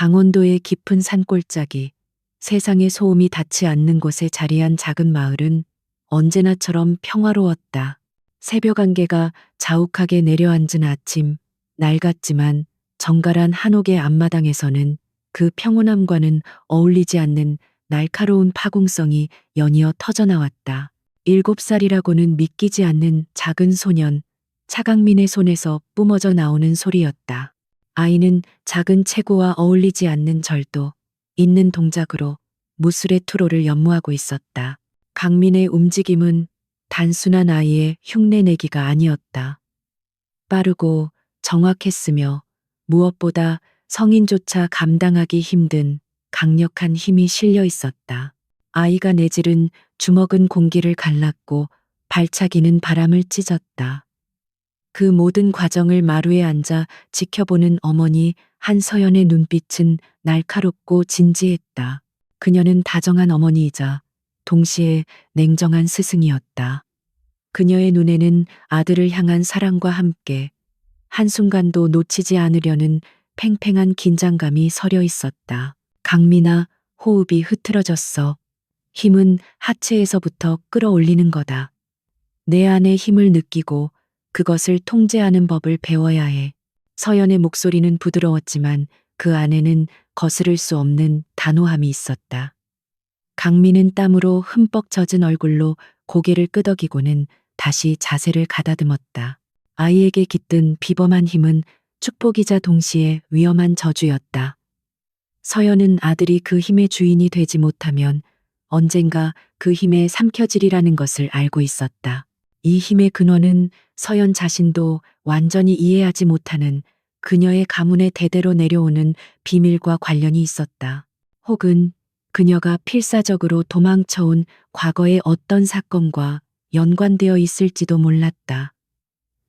강원도의 깊은 산골짜기, 세상의 소음이 닿지 않는 곳에 자리한 작은 마을은 언제나처럼 평화로웠다. 새벽 안개가 자욱하게 내려앉은 아침, 낡았지만 정갈한 한옥의 앞마당에서는 그 평온함과는 어울리지 않는 날카로운 파공성이 연이어 터져나왔다. 7살이라고는 믿기지 않는 작은 소년, 차강민의 손에서 뿜어져 나오는 소리였다. 아이는 작은 체구와 어울리지 않는 절도, 있는 동작으로 무술의 투로를 연무하고 있었다. 강민의 움직임은 단순한 아이의 흉내내기가 아니었다. 빠르고 정확했으며 무엇보다 성인조차 감당하기 힘든 강력한 힘이 실려 있었다. 아이가 내질은 주먹은 공기를 갈랐고 발차기는 바람을 찢었다. 그 모든 과정을 마루에 앉아 지켜보는 어머니 한서연의 눈빛은 날카롭고 진지했다. 그녀는 다정한 어머니이자 동시에 냉정한 스승이었다. 그녀의 눈에는 아들을 향한 사랑과 함께 한순간도 놓치지 않으려는 팽팽한 긴장감이 서려 있었다. 강민아, 호흡이 흐트러졌어. 힘은 하체에서부터 끌어올리는 거다. 내 안의 힘을 느끼고 그것을 통제하는 법을 배워야 해. 서연의 목소리는 부드러웠지만 그 안에는 거스를 수 없는 단호함이 있었다. 강민은 땀으로 흠뻑 젖은 얼굴로 고개를 끄덕이고는 다시 자세를 가다듬었다. 아이에게 깃든 비범한 힘은 축복이자 동시에 위험한 저주였다. 서연은 아들이 그 힘의 주인이 되지 못하면 언젠가 그 힘에 삼켜지리라는 것을 알고 있었다. 이 힘의 근원은 서연 자신도 완전히 이해하지 못하는 그녀의 가문의 대대로 내려오는 비밀과 관련이 있었다. 혹은 그녀가 필사적으로 도망쳐온 과거의 어떤 사건과 연관되어 있을지도 몰랐다.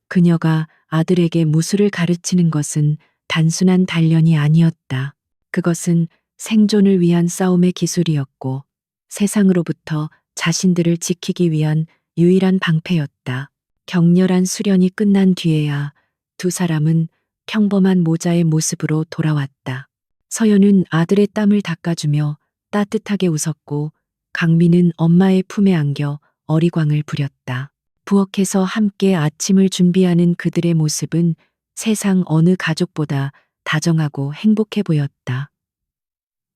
그녀가 아들에게 무술을 가르치는 것은 단순한 단련이 아니었다. 그것은 생존을 위한 싸움의 기술이었고 세상으로부터 자신들을 지키기 위한 유일한 방패였다. 격렬한 수련이 끝난 뒤에야 두 사람은 평범한 모자의 모습으로 돌아왔다. 서연은 아들의 땀을 닦아주며 따뜻하게 웃었고 강민은 엄마의 품에 안겨 어리광을 부렸다. 부엌에서 함께 아침을 준비하는 그들의 모습은 세상 어느 가족보다 다정하고 행복해 보였다.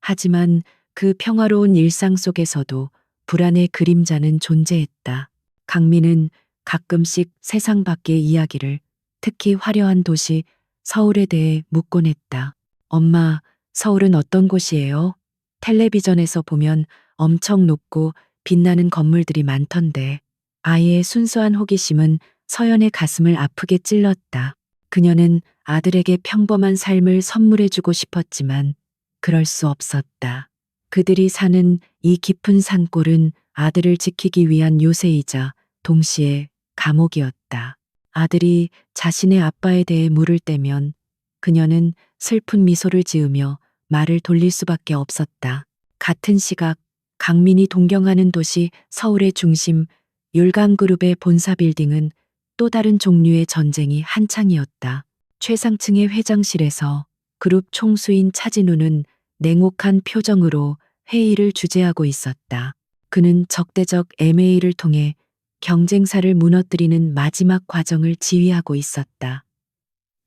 하지만 그 평화로운 일상 속에서도 불안의 그림자는 존재했다. 강민은 가끔씩 세상 밖의 이야기를, 특히 화려한 도시 서울에 대해 묻곤 했다. 엄마, 서울은 어떤 곳이에요? 텔레비전에서 보면 엄청 높고 빛나는 건물들이 많던데. 아이의 순수한 호기심은 서연의 가슴을 아프게 찔렀다. 그녀는 아들에게 평범한 삶을 선물해주고 싶었지만 그럴 수 없었다. 그들이 사는 이 깊은 산골은 아들을 지키기 위한 요새이자 동시에 감옥이었다. 아들이 자신의 아빠에 대해 물을 때면 그녀는 슬픈 미소를 지으며 말을 돌릴 수밖에 없었다. 같은 시각 강민이 동경하는 도시 서울의 중심 율감그룹의 본사 빌딩은 또 다른 종류의 전쟁이 한창이었다. 최상층의 회장실에서 그룹 총수인 차진우는 냉혹한 표정으로 회의를 주재하고 있었다. 그는 적대적 M&A를 통해 경쟁사를 무너뜨리는 마지막 과정을 지휘하고 있었다.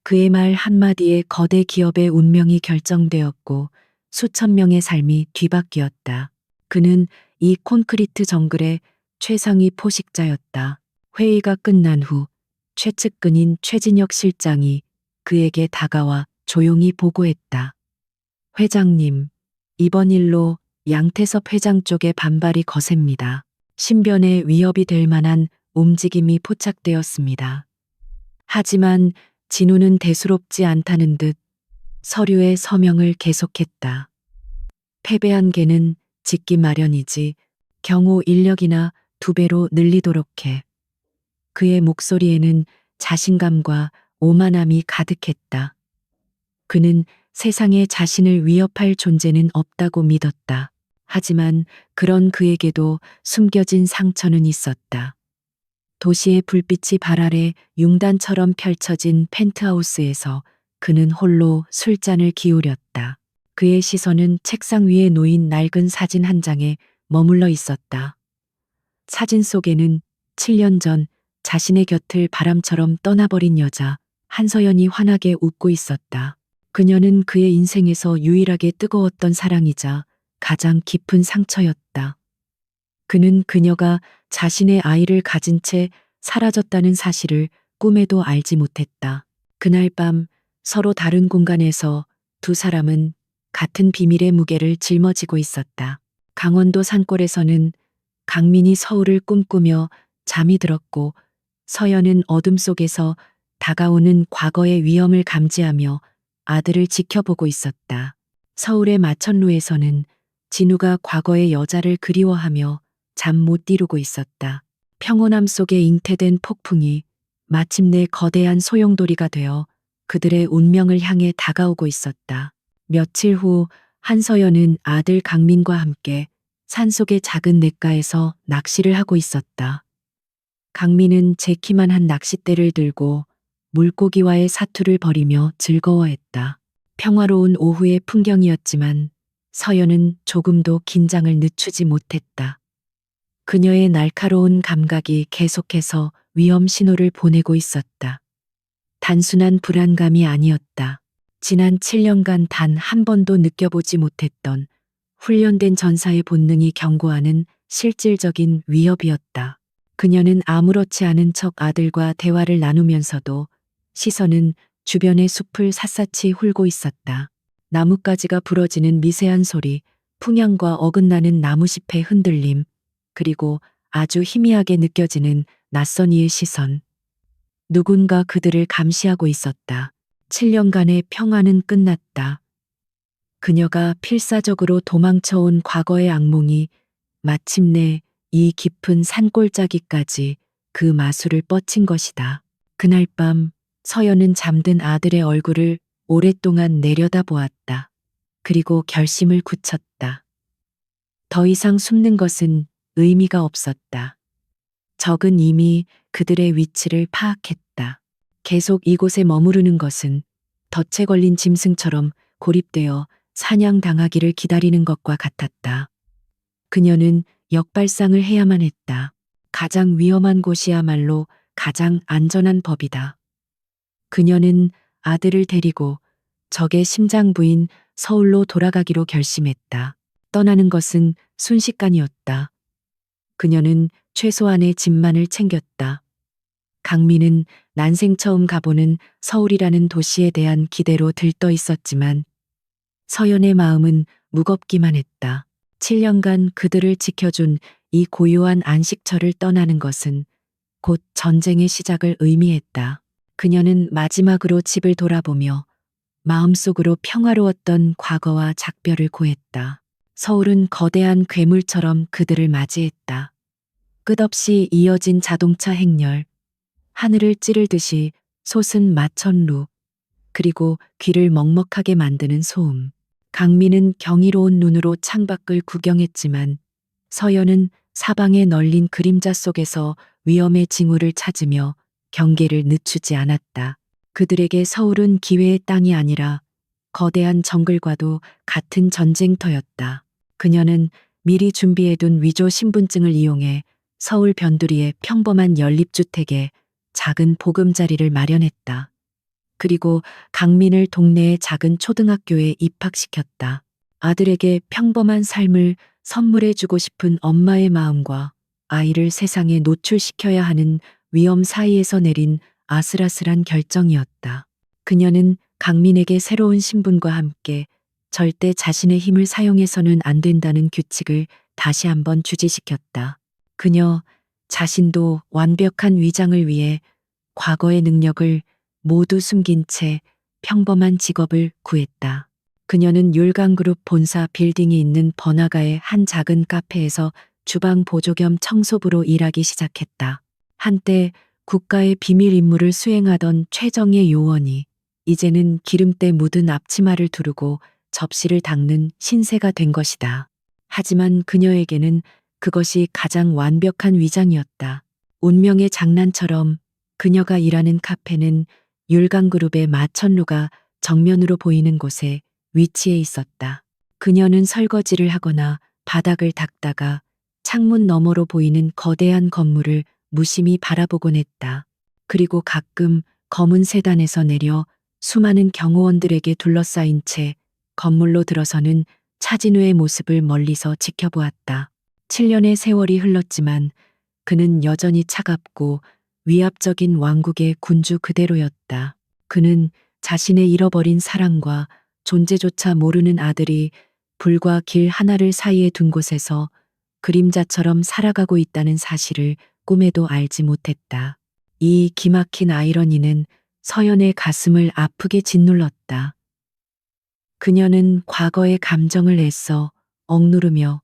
그의 말 한마디에 거대 기업의 운명이 결정되었고 수천 명의 삶이 뒤바뀌었다. 그는 이 콘크리트 정글의 최상위 포식자였다. 회의가 끝난 후 최측근인 최진혁 실장이 그에게 다가와 조용히 보고했다. 회장님, 이번 일로 양태섭 회장 쪽의 반발이 거셉니다. 신변에 위협이 될 만한 움직임이 포착되었습니다. 하지만 진우는 대수롭지 않다는 듯 서류의 서명을 계속했다. 패배한 개는 짓기 마련이지 경호 인력이나 2배로 늘리도록 해. 그의 목소리에는 자신감과 오만함이 가득했다. 그는 세상에 자신을 위협할 존재는 없다고 믿었다. 하지만 그런 그에게도 숨겨진 상처는 있었다. 도시의 불빛이 발 아래 융단처럼 펼쳐진 펜트하우스에서 그는 홀로 술잔을 기울였다. 그의 시선은 책상 위에 놓인 낡은 사진 한 장에 머물러 있었다. 사진 속에는 7년 전 자신의 곁을 바람처럼 떠나버린 여자 한서연이 환하게 웃고 있었다. 그녀는 그의 인생에서 유일하게 뜨거웠던 사랑이자 가장 깊은 상처였다. 그는 그녀가 자신의 아이를 가진 채 사라졌다는 사실을 꿈에도 알지 못했다. 그날 밤 서로 다른 공간에서 두 사람은 같은 비밀의 무게를 짊어지고 있었다. 강원도 산골에서는 강민이 서울을 꿈꾸며 잠이 들었고 서연은 어둠 속에서 다가오는 과거의 위험을 감지하며 아들을 지켜보고 있었다. 서울의 마천루에서는 진우가 과거의 여자를 그리워하며 잠 못 이루고 있었다. 평온함 속에 잉태된 폭풍이 마침내 거대한 소용돌이가 되어 그들의 운명을 향해 다가오고 있었다. 며칠 후 한서연은 아들 강민과 함께 산속의 작은 냇가에서 낚시를 하고 있었다. 강민은 제 키만 한 낚싯대를 들고 물고기와의 사투를 벌이며 즐거워했다. 평화로운 오후의 풍경이었지만 서연은 조금도 긴장을 늦추지 못했다. 그녀의 날카로운 감각이 계속해서 위험 신호를 보내고 있었다. 단순한 불안감이 아니었다. 지난 7년간 단 한 번도 느껴보지 못했던 훈련된 전사의 본능이 경고하는 실질적인 위협이었다. 그녀는 아무렇지 않은 척 아들과 대화를 나누면서도 시선은 주변의 숲을 샅샅이 훑고 있었다. 나뭇가지가 부러지는 미세한 소리, 풍향과 어긋나는 나무잎의 흔들림, 그리고 아주 희미하게 느껴지는 낯선 이의 시선. 누군가 그들을 감시하고 있었다. 7년간의 평화는 끝났다. 그녀가 필사적으로 도망쳐온 과거의 악몽이 마침내 이 깊은 산골짜기까지 그 마술을 뻗친 것이다. 그날 밤 서연은 잠든 아들의 얼굴을 오랫동안 내려다보았다. 그리고 결심을 굳혔다. 더 이상 숨는 것은 의미가 없었다. 적은 이미 그들의 위치를 파악했다. 계속 이곳에 머무르는 것은 덫에 걸린 짐승처럼 고립되어 사냥당하기를 기다리는 것과 같았다. 그녀는 역발상을 해야만 했다. 가장 위험한 곳이야말로 가장 안전한 법이다. 그녀는 아들을 데리고 적의 심장부인 서울로 돌아가기로 결심했다. 떠나는 것은 순식간이었다. 그녀는 최소한의 짐만을 챙겼다. 강민은 난생 처음 가보는 서울이라는 도시에 대한 기대로 들떠 있었지만 서연의 마음은 무겁기만 했다. 7년간 그들을 지켜준 이 고요한 안식처를 떠나는 것은 곧 전쟁의 시작을 의미했다. 그녀는 마지막으로 집을 돌아보며 마음속으로 평화로웠던 과거와 작별을 고했다. 서울은 거대한 괴물처럼 그들을 맞이했다. 끝없이 이어진 자동차 행렬, 하늘을 찌르듯이 솟은 마천루, 그리고 귀를 먹먹하게 만드는 소음. 강민은 경이로운 눈으로 창밖을 구경했지만 서연은 사방에 널린 그림자 속에서 위험의 징후를 찾으며 경계를 늦추지 않았다. 그들에게 서울은 기회의 땅이 아니라 거대한 정글과도 같은 전쟁터였다. 그녀는 미리 준비해둔 위조 신분증을 이용해 서울 변두리의 평범한 연립주택에 작은 보금자리를 마련했다. 그리고 강민을 동네의 작은 초등학교에 입학시켰다. 아들에게 평범한 삶을 선물해주고 싶은 엄마의 마음과 아이를 세상에 노출시켜야 하는 위험 사이에서 내린 아슬아슬한 결정이었다. 그녀는 강민에게 새로운 신분과 함께 절대 자신의 힘을 사용해서는 안 된다는 규칙을 다시 한번 주지시켰다. 그녀 자신도 완벽한 위장을 위해 과거의 능력을 모두 숨긴 채 평범한 직업을 구했다. 그녀는 율강그룹 본사 빌딩이 있는 번화가의 한 작은 카페에서 주방 보조 겸 청소부로 일하기 시작했다. 한때 국가의 비밀 임무를 수행하던 최정예 요원이 이제는 기름때 묻은 앞치마를 두르고 접시를 닦는 신세가 된 것이다. 하지만 그녀에게는 그것이 가장 완벽한 위장이었다. 운명의 장난처럼 그녀가 일하는 카페는 율강그룹의 마천루가 정면으로 보이는 곳에 위치에 있었다. 그녀는 설거지를 하거나 바닥을 닦다가 창문 너머로 보이는 거대한 건물을 무심히 바라보곤 했다. 그리고 가끔 검은 세단에서 내려 수많은 경호원들에게 둘러싸인 채 건물로 들어서는 차진우의 모습을 멀리서 지켜보았다. 7년의 세월이 흘렀지만 그는 여전히 차갑고 위압적인 왕국의 군주 그대로였다. 그는 자신의 잃어버린 사랑과 존재조차 모르는 아들이 불과 길 하나를 사이에 둔 곳에서 그림자처럼 살아가고 있다는 사실을 꿈에도 알지 못했다. 이 기막힌 아이러니는 서연의 가슴을 아프게 짓눌렀다. 그녀는 과거의 감정을 애써 억누르며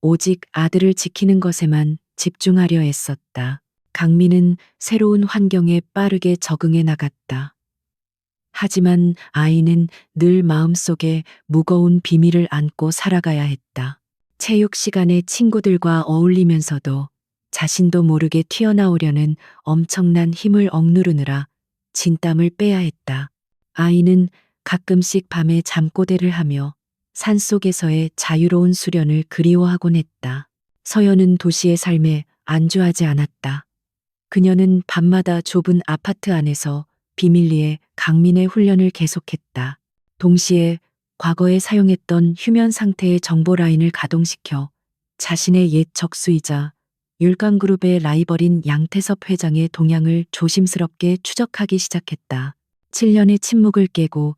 오직 아들을 지키는 것에만 집중하려 애썼다. 강민은 새로운 환경에 빠르게 적응해 나갔다. 하지만 아이는 늘 마음속에 무거운 비밀을 안고 살아가야 했다. 체육 시간에 친구들과 어울리면서도 자신도 모르게 튀어나오려는 엄청난 힘을 억누르느라 진땀을 빼야 했다. 아이는 가끔씩 밤에 잠꼬대를 하며 산속에서의 자유로운 수련을 그리워하곤 했다. 서연은 도시의 삶에 안주하지 않았다. 그녀는 밤마다 좁은 아파트 안에서 비밀리에 강민의 훈련을 계속했다. 동시에 과거에 사용했던 휴면 상태의 정보 라인을 가동시켜 자신의 옛 적수이자 율강그룹의 라이벌인 양태섭 회장의 동향을 조심스럽게 추적하기 시작했다. 7년의 침묵을 깨고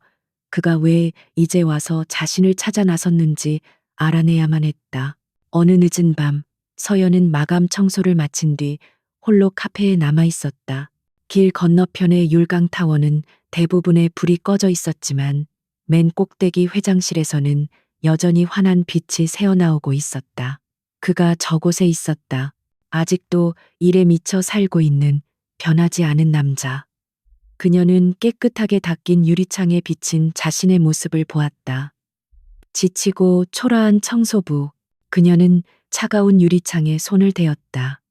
그가 왜 이제 와서 자신을 찾아 나섰는지 알아내야만 했다. 어느 늦은 밤 서연은 마감 청소를 마친 뒤 홀로 카페에 남아 있었다. 길 건너편의 율강타워는 대부분의 불이 꺼져 있었지만 맨 꼭대기 회장실에서는 여전히 환한 빛이 새어나오고 있었다. 그가 저곳에 있었다. 아직도 일에 미쳐 살고 있는 변하지 않은 남자. 그녀는 깨끗하게 닦인 유리창에 비친 자신의 모습을 보았다. 지치고 초라한 청소부. 그녀는 차가운 유리창에 손을 대었다.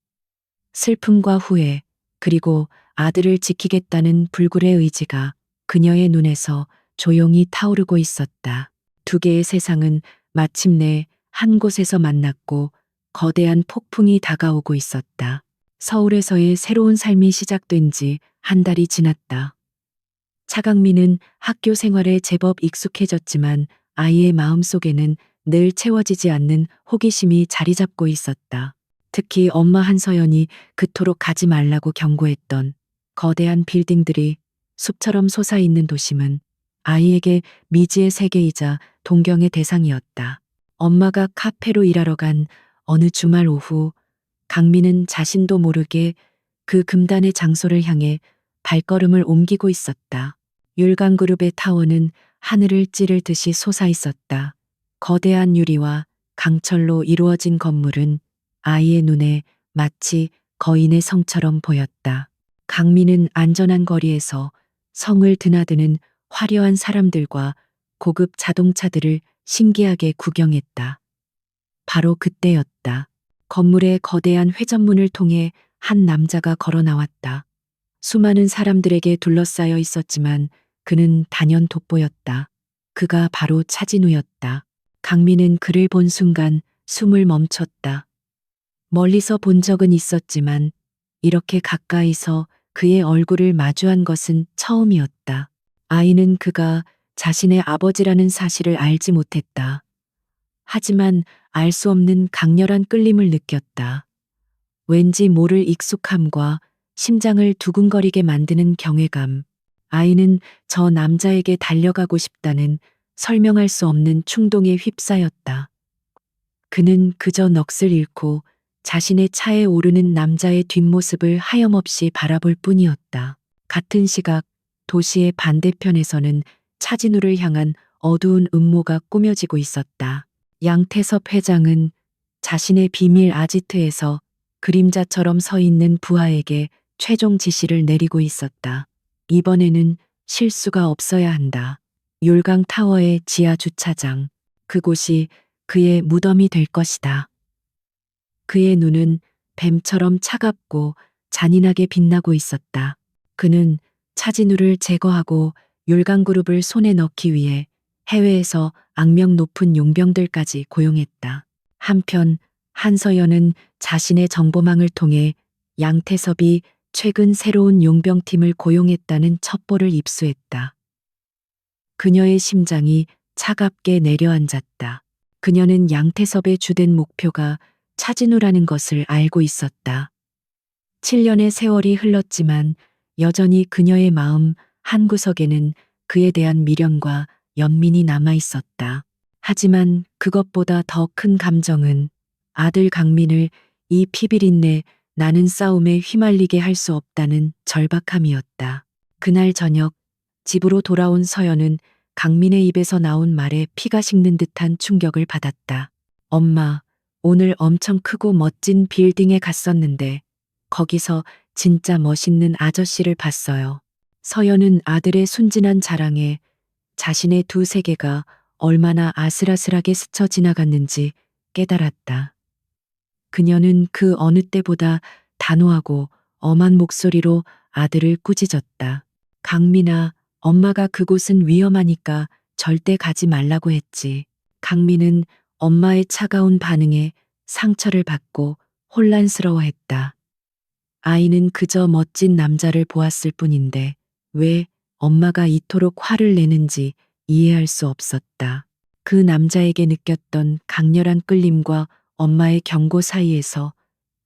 슬픔과 후회, 그리고 아들을 지키겠다는 불굴의 의지가 그녀의 눈에서 조용히 타오르고 있었다. 두 개의 세상은 마침내 한 곳에서 만났고 거대한 폭풍이 다가오고 있었다. 서울에서의 새로운 삶이 시작된 지 한 달이 지났다. 차강민은 학교 생활에 제법 익숙해졌지만 아이의 마음속에는 늘 채워지지 않는 호기심이 자리 잡고 있었다. 특히 엄마 한서연이 그토록 가지 말라고 경고했던 거대한 빌딩들이 숲처럼 솟아있는 도심은 아이에게 미지의 세계이자 동경의 대상이었다. 엄마가 카페로 일하러 간 어느 주말 오후 강민은 자신도 모르게 그 금단의 장소를 향해 발걸음을 옮기고 있었다. 율강그룹의 타워는 하늘을 찌를 듯이 솟아 있었다. 거대한 유리와 강철로 이루어진 건물은 아이의 눈에 마치 거인의 성처럼 보였다. 강민은 안전한 거리에서 성을 드나드는 화려한 사람들과 고급 자동차들을 신기하게 구경했다. 바로 그때였다. 건물의 거대한 회전문을 통해 한 남자가 걸어 나왔다. 수많은 사람들에게 둘러싸여 있었지만 그는 단연 돋보였다. 그가 바로 차진우였다. 강민은 그를 본 순간 숨을 멈췄다. 멀리서 본 적은 있었지만 이렇게 가까이서 그의 얼굴을 마주한 것은 처음이었다. 아이는 그가 자신의 아버지라는 사실을 알지 못했다. 하지만 알 수 없는 강렬한 끌림을 느꼈다. 왠지 모를 익숙함과 심장을 두근거리게 만드는 경외감. 아이는 저 남자에게 달려가고 싶다는 설명할 수 없는 충동에 휩싸였다. 그는 그저 넋을 잃고 자신의 차에 오르는 남자의 뒷모습을 하염없이 바라볼 뿐이었다. 같은 시각 도시의 반대편에서는 차진우를 향한 어두운 음모가 꾸며지고 있었다. 양태섭 회장은 자신의 비밀 아지트에서 그림자처럼 서 있는 부하에게 최종 지시를 내리고 있었다. 이번에는 실수가 없어야 한다. 율강 타워의 지하 주차장. 그곳이 그의 무덤이 될 것이다. 그의 눈은 뱀처럼 차갑고 잔인하게 빛나고 있었다. 그는 차진우를 제거하고 율강그룹을 손에 넣기 위해 해외에서 악명 높은 용병들까지 고용했다. 한편 한서연은 자신의 정보망을 통해 양태섭이 최근 새로운 용병팀을 고용했다는 첩보를 입수했다. 그녀의 심장이 차갑게 내려앉았다. 그녀는 양태섭의 주된 목표가 차진우라는 것을 알고 있었다. 7년의 세월이 흘렀지만 여전히 그녀의 마음 한구석에는 그에 대한 미련과 연민이 남아 있었다. 하지만 그것보다 더 큰 감정은 아들 강민을 이 피비린내 나는 싸움에 휘말리게 할 수 없다는 절박함이었다. 그날 저녁 집으로 돌아온 서연은 강민의 입에서 나온 말에 피가 식는 듯한 충격을 받았다. 엄마, 오늘 엄청 크고 멋진 빌딩에 갔었는데 거기서 진짜 멋있는 아저씨를 봤어요. 서연은 아들의 순진한 자랑에 자신의 두 세계가 얼마나 아슬아슬하게 스쳐 지나갔는지 깨달았다. 그녀는 그 어느 때보다 단호하고 엄한 목소리로 아들을 꾸짖었다. 강민아, 엄마가 그곳은 위험하니까 절대 가지 말라고 했지. 강민은 엄마의 차가운 반응에 상처를 받고 혼란스러워했다. 아이는 그저 멋진 남자를 보았을 뿐인데 왜 엄마가 이토록 화를 내는지 이해할 수 없었다. 그 남자에게 느꼈던 강렬한 끌림과 엄마의 경고 사이에서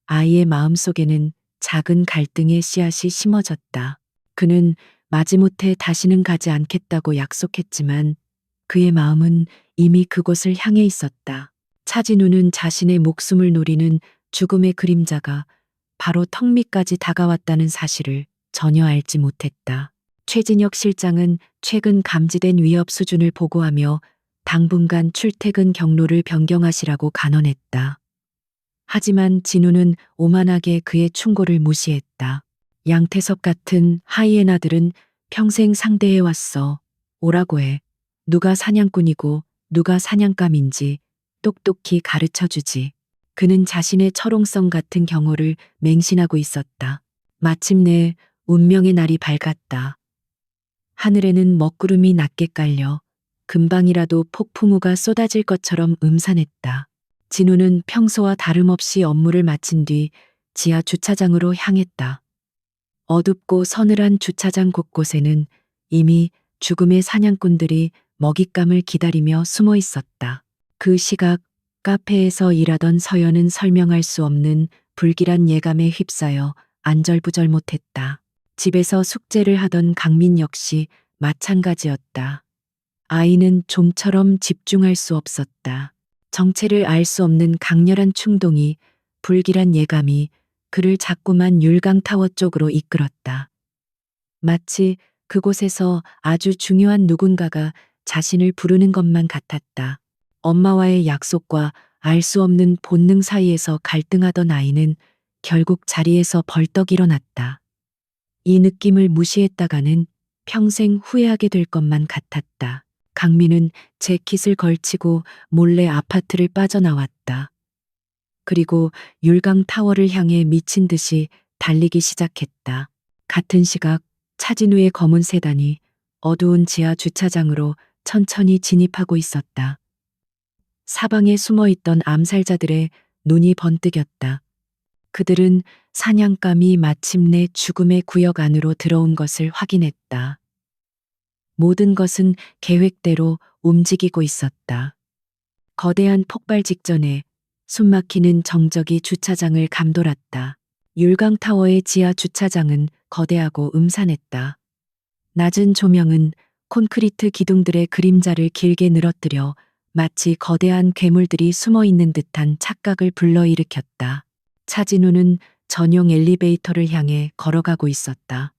아이의 마음속에는 작은 갈등의 씨앗이 심어졌다. 그는 마지못해 다시는 가지 않겠다고 약속했지만 그의 마음은 이미 그곳을 향해 있었다. 차진우는 자신의 목숨을 노리는 죽음의 그림자가 바로 턱 밑까지 다가왔다는 사실을 전혀 알지 못했다. 최진혁 실장은 최근 감지된 위협 수준을 보고하며 당분간 출퇴근 경로를 변경하시라고 간언했다. 하지만 진우는 오만하게 그의 충고를 무시했다. 양태섭 같은 하이에나들은 평생 상대해왔어. 오라고 해. 누가 사냥꾼이고 누가 사냥감인지 똑똑히 가르쳐주지. 그는 자신의 철옹성 같은 경호를 맹신하고 있었다. 마침내 운명의 날이 밝았다. 하늘에는 먹구름이 낮게 깔려 금방이라도 폭풍우가 쏟아질 것처럼 음산했다. 진우는 평소와 다름없이 업무를 마친 뒤 지하 주차장으로 향했다. 어둡고 서늘한 주차장 곳곳에는 이미 죽음의 사냥꾼들이 먹잇감을 기다리며 숨어 있었다. 그 시각 카페에서 일하던 서연은 설명할 수 없는 불길한 예감에 휩싸여 안절부절 못했다. 집에서 숙제를 하던 강민 역시 마찬가지였다. 아이는 좀처럼 집중할 수 없었다. 정체를 알 수 없는 강렬한 충동이, 불길한 예감이 그를 자꾸만 율강타워 쪽으로 이끌었다. 마치 그곳에서 아주 중요한 누군가가 자신을 부르는 것만 같았다. 엄마와의 약속과 알 수 없는 본능 사이에서 갈등하던 아이는 결국 자리에서 벌떡 일어났다. 이 느낌을 무시했다가는 평생 후회하게 될 것만 같았다. 강민은 재킷을 걸치고 몰래 아파트를 빠져나왔다. 그리고 율강타워를 향해 미친 듯이 달리기 시작했다. 같은 시각 차진우의 검은 세단이 어두운 지하 주차장으로 천천히 진입하고 있었다. 사방에 숨어있던 암살자들의 눈이 번뜩였다. 그들은 사냥감이 마침내 죽음의 구역 안으로 들어온 것을 확인했다. 모든 것은 계획대로 움직이고 있었다. 거대한 폭발 직전에 숨막히는 정적이 주차장을 감돌았다. 율강타워의 지하 주차장은 거대하고 음산했다. 낮은 조명은 콘크리트 기둥들의 그림자를 길게 늘어뜨려 마치 거대한 괴물들이 숨어 있는 듯한 착각을 불러일으켰다. 차진우는 전용 엘리베이터를 향해 걸어가고 있었다.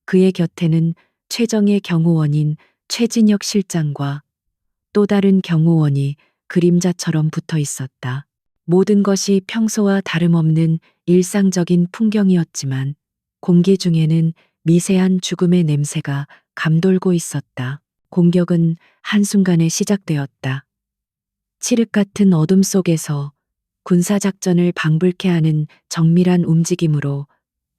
그의 곁에는 최정의 경호원인 최진혁 실장과 또 다른 경호원이 그림자처럼 붙어 있었다. 모든 것이 평소와 다름없는 일상적인 풍경이었지만 공기 중에는 미세한 죽음의 냄새가 감돌고 있었다. 공격은 한순간에 시작되었다. 칠흑 같은 어둠 속에서 군사작전을 방불케 하는 정밀한 움직임으로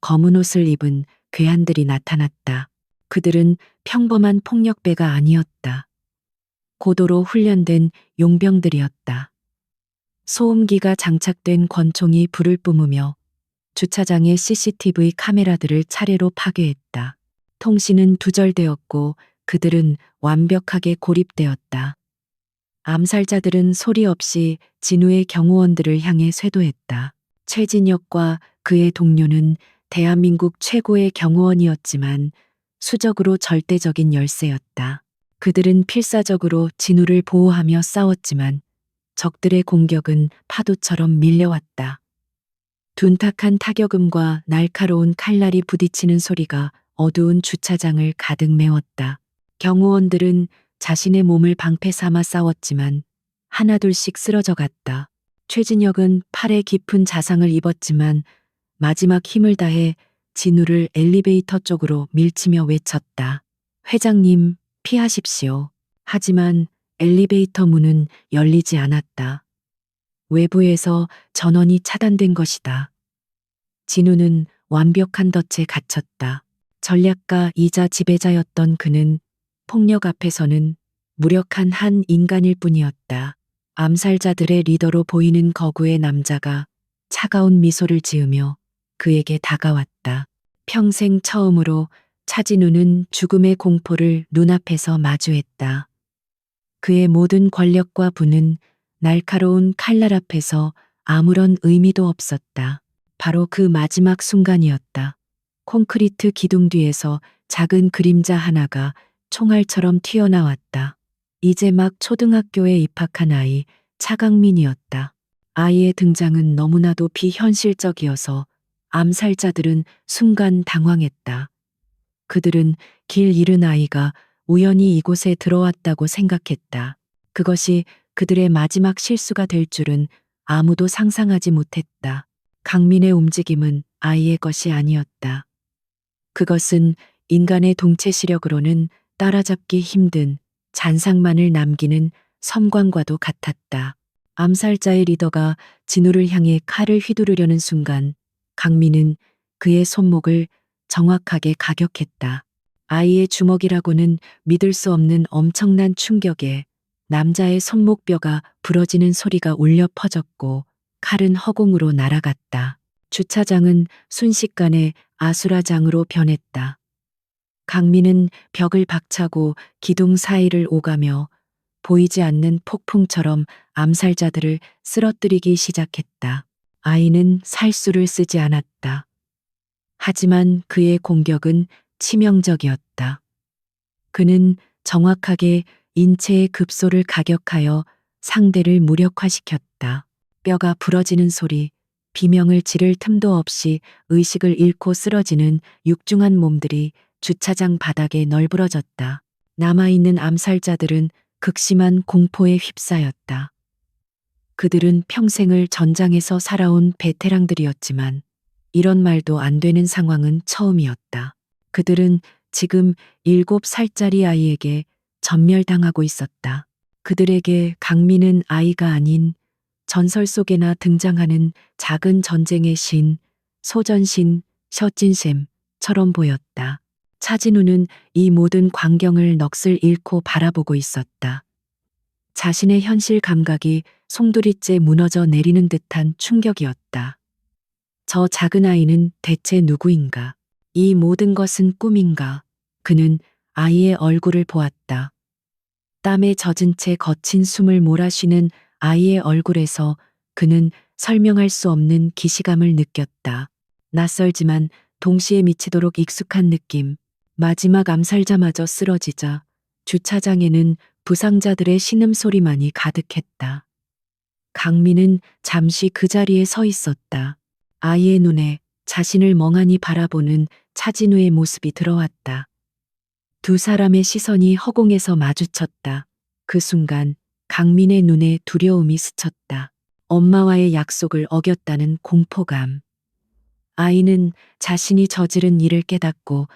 검은 옷을 입은 괴한들이 나타났다. 그들은 평범한 폭력배가 아니었다. 고도로 훈련된 용병들이었다. 소음기가 장착된 권총이 불을 뿜으며 주차장의 CCTV 카메라들을 차례로 파괴했다. 통신은 두절되었고 그들은 완벽하게 고립되었다. 암살자들은 소리 없이 진우의 경호원들을 향해 쇄도했다. 최진혁과 그의 동료는 대한민국 최고의 경호원이었지만 수적으로 절대적인 열세였다. 그들은 필사적으로 진우를 보호하며 싸웠지만 적들의 공격은 파도처럼 밀려왔다. 둔탁한 타격음과 날카로운 칼날이 부딪히는 소리가 어두운 주차장을 가득 메웠다. 경호원들은 자신의 몸을 방패 삼아 싸웠지만 하나둘씩 쓰러져 갔다. 최진혁은 팔에 깊은 자상을 입었지만 마지막 힘을 다해 진우를 엘리베이터 쪽으로 밀치며 외쳤다. 회장님, 피하십시오. 하지만 엘리베이터 문은 열리지 않았다. 외부에서 전원이 차단된 것이다. 진우는 완벽한 덫에 갇혔다. 전략가이자 지배자였던 그는 폭력 앞에서는 무력한 한 인간일 뿐이었다. 암살자들의 리더로 보이는 거구의 남자가 차가운 미소를 지으며 그에게 다가왔다. 평생 처음으로 차진우는 죽음의 공포를 눈앞에서 마주했다. 그의 모든 권력과 부는 날카로운 칼날 앞에서 아무런 의미도 없었다. 바로 그 마지막 순간이었다. 콘크리트 기둥 뒤에서 작은 그림자 하나가 총알처럼 튀어나왔다. 이제 막 초등학교에 입학한 아이 차강민이었다. 아이의 등장은 너무나도 비현실적이어서 암살자들은 순간 당황했다. 그들은 길 잃은 아이가 우연히 이곳에 들어왔다고 생각했다. 그것이 그들의 마지막 실수가 될 줄은 아무도 상상하지 못했다. 강민의 움직임은 아이의 것이 아니었다. 그것은 인간의 동체 시력으로는 따라잡기 힘든 잔상만을 남기는 섬광과도 같았다. 암살자의 리더가 진우를 향해 칼을 휘두르려는 순간 강민은 그의 손목을 정확하게 가격했다. 아이의 주먹이라고는 믿을 수 없는 엄청난 충격에 남자의 손목뼈가 부러지는 소리가 울려 퍼졌고 칼은 허공으로 날아갔다. 주차장은 순식간에 아수라장으로 변했다. 강민은 벽을 박차고 기둥 사이를 오가며 보이지 않는 폭풍처럼 암살자들을 쓰러뜨리기 시작했다. 아이는 살수를 쓰지 않았다. 하지만 그의 공격은 치명적이었다. 그는 정확하게 인체의 급소를 가격하여 상대를 무력화시켰다. 뼈가 부러지는 소리, 비명을 지를 틈도 없이 의식을 잃고 쓰러지는 육중한 몸들이 주차장 바닥에 널브러졌다. 남아있는 암살자들은 극심한 공포에 휩싸였다. 그들은 평생을 전장에서 살아온 베테랑들이었지만 이런 말도 안 되는 상황은 처음이었다. 그들은 지금 7살짜리 아이에게 전멸당하고 있었다. 그들에게 강민은 아이가 아닌 전설 속에나 등장하는 작은 전쟁의 신, 소전신, 셔진샘처럼 보였다. 차진우는 이 모든 광경을 넋을 잃고 바라보고 있었다. 자신의 현실 감각이 송두리째 무너져 내리는 듯한 충격이었다. 저 작은 아이는 대체 누구인가? 이 모든 것은 꿈인가? 그는 아이의 얼굴을 보았다. 땀에 젖은 채 거친 숨을 몰아쉬는 아이의 얼굴에서 그는 설명할 수 없는 기시감을 느꼈다. 낯설지만 동시에 미치도록 익숙한 느낌. 마지막 암살자마저 쓰러지자 주차장에는 부상자들의 신음소리만이 가득했다. 강민은 잠시 그 자리에 서 있었다. 아이의 눈에 자신을 멍하니 바라보는 차진우의 모습이 들어왔다. 두 사람의 시선이 허공에서 마주쳤다. 그 순간 강민의 눈에 두려움이 스쳤다. 엄마와의 약속을 어겼다는 공포감. 아이는 자신이 저지른 일을 깨닫고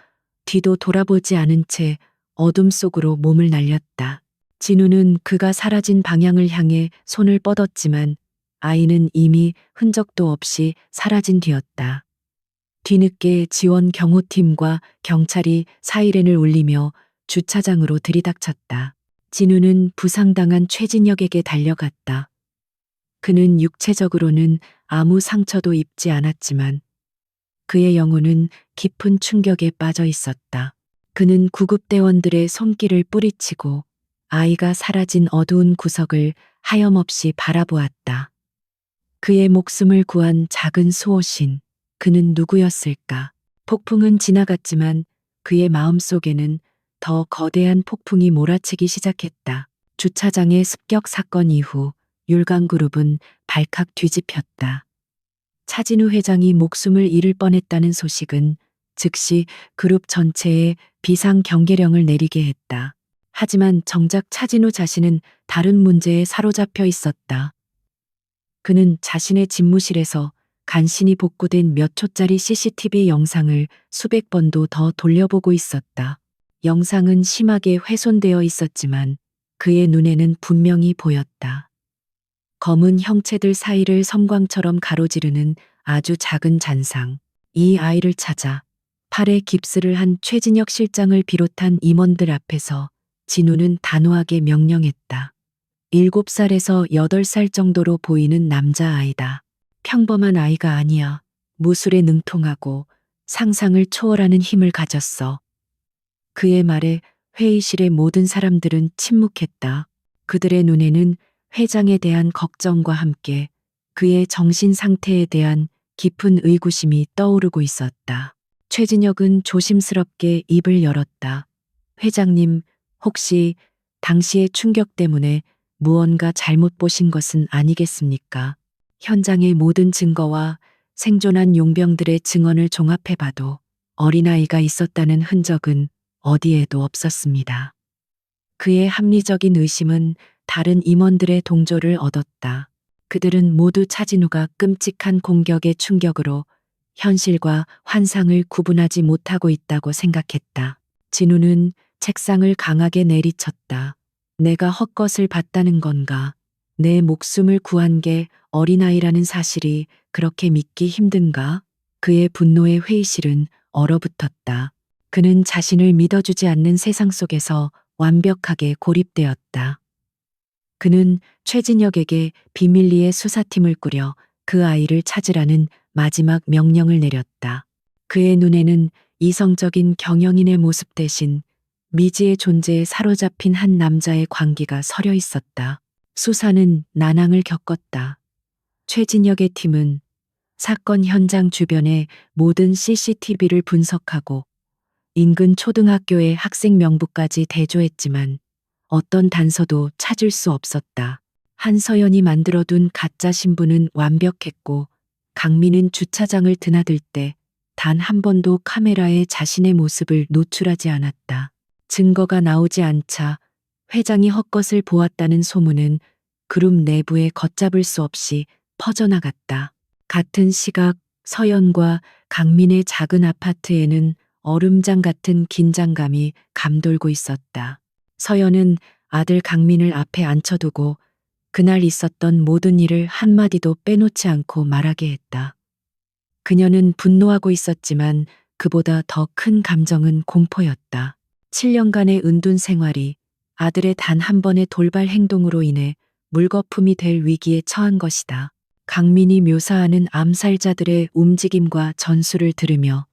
뒤도 돌아보지 않은 채 어둠 속으로 몸을 날렸다. 진우는 그가 사라진 방향을 향해 손을 뻗었지만 아이는 이미 흔적도 없이 사라진 뒤였다. 뒤늦게 지원 경호팀과 경찰이 사이렌을 울리며 주차장으로 들이닥쳤다. 진우는 부상당한 최진혁에게 달려갔다. 그는 육체적으로는 아무 상처도 입지 않았지만 그의 영혼은 깊은 충격에 빠져 있었다. 그는 구급대원들의 손길을 뿌리치고 아이가 사라진 어두운 구석을 하염없이 바라보았다. 그의 목숨을 구한 작은 수호신, 그는 누구였을까? 폭풍은 지나갔지만 그의 마음속에는 더 거대한 폭풍이 몰아치기 시작했다. 주차장의 습격 사건 이후 율강그룹은 발칵 뒤집혔다. 차진우 회장이 목숨을 잃을 뻔했다는 소식은 즉시 그룹 전체에 비상 경계령을 내리게 했다. 하지만 정작 차진우 자신은 다른 문제에 사로잡혀 있었다. 그는 자신의 집무실에서 간신히 복구된 몇 초짜리 CCTV 영상을 수백 번도 더 돌려보고 있었다. 영상은 심하게 훼손되어 있었지만 그의 눈에는 분명히 보였다. 검은 형체들 사이를 섬광처럼 가로지르는 아주 작은 잔상. 이 아이를 찾아 팔에 깁스를 한 최진혁 실장을 비롯한 임원들 앞에서 진우는 단호하게 명령했다. 7살에서 8살 정도로 보이는 남자아이다. 평범한 아이가 아니야. 무술에 능통하고 상상을 초월하는 힘을 가졌어. 그의 말에 회의실의 모든 사람들은 침묵했다. 그들의 눈에는 회장에 대한 걱정과 함께 그의 정신 상태에 대한 깊은 의구심이 떠오르고 있었다. 최진혁은 조심스럽게 입을 열었다. 회장님, 혹시 당시의 충격 때문에 무언가 잘못 보신 것은 아니겠습니까? 현장의 모든 증거와 생존한 용병들의 증언을 종합해봐도 어린아이가 있었다는 흔적은 어디에도 없었습니다. 그의 합리적인 의심은 다른 임원들의 동조를 얻었다. 그들은 모두 차진우가 끔찍한 공격의 충격으로 현실과 환상을 구분하지 못하고 있다고 생각했다. 진우는 책상을 강하게 내리쳤다. 내가 헛것을 봤다는 건가? 내 목숨을 구한 게 어린아이라는 사실이 그렇게 믿기 힘든가? 그의 분노의 회의실은 얼어붙었다. 그는 자신을 믿어주지 않는 세상 속에서 완벽하게 고립되었다. 그는 최진혁에게 비밀리에 수사팀을 꾸려 그 아이를 찾으라는 마지막 명령을 내렸다. 그의 눈에는 이성적인 경영인의 모습 대신 미지의 존재에 사로잡힌 한 남자의 광기가 서려 있었다. 수사는 난항을 겪었다. 최진혁의 팀은 사건 현장 주변의 모든 CCTV를 분석하고 인근 초등학교의 학생 명부까지 대조했지만 어떤 단서도 찾을 수 없었다. 한서연이 만들어둔 가짜 신부는 완벽했고 강민은 주차장을 드나들 때 단 한 번도 카메라에 자신의 모습을 노출하지 않았다. 증거가 나오지 않자 회장이 헛것을 보았다는 소문은 그룹 내부에 걷잡을 수 없이 퍼져나갔다. 같은 시각 서연과 강민의 작은 아파트에는 얼음장 같은 긴장감이 감돌고 있었다. 서연은 아들 강민을 앞에 앉혀두고 그날 있었던 모든 일을 한마디도 빼놓지 않고 말하게 했다. 그녀는 분노하고 있었지만 그보다 더 큰 감정은 공포였다. 7년간의 은둔 생활이 아들의 단 한 번의 돌발 행동으로 인해 물거품이 될 위기에 처한 것이다. 강민이 묘사하는 암살자들의 움직임과 전술을 들으며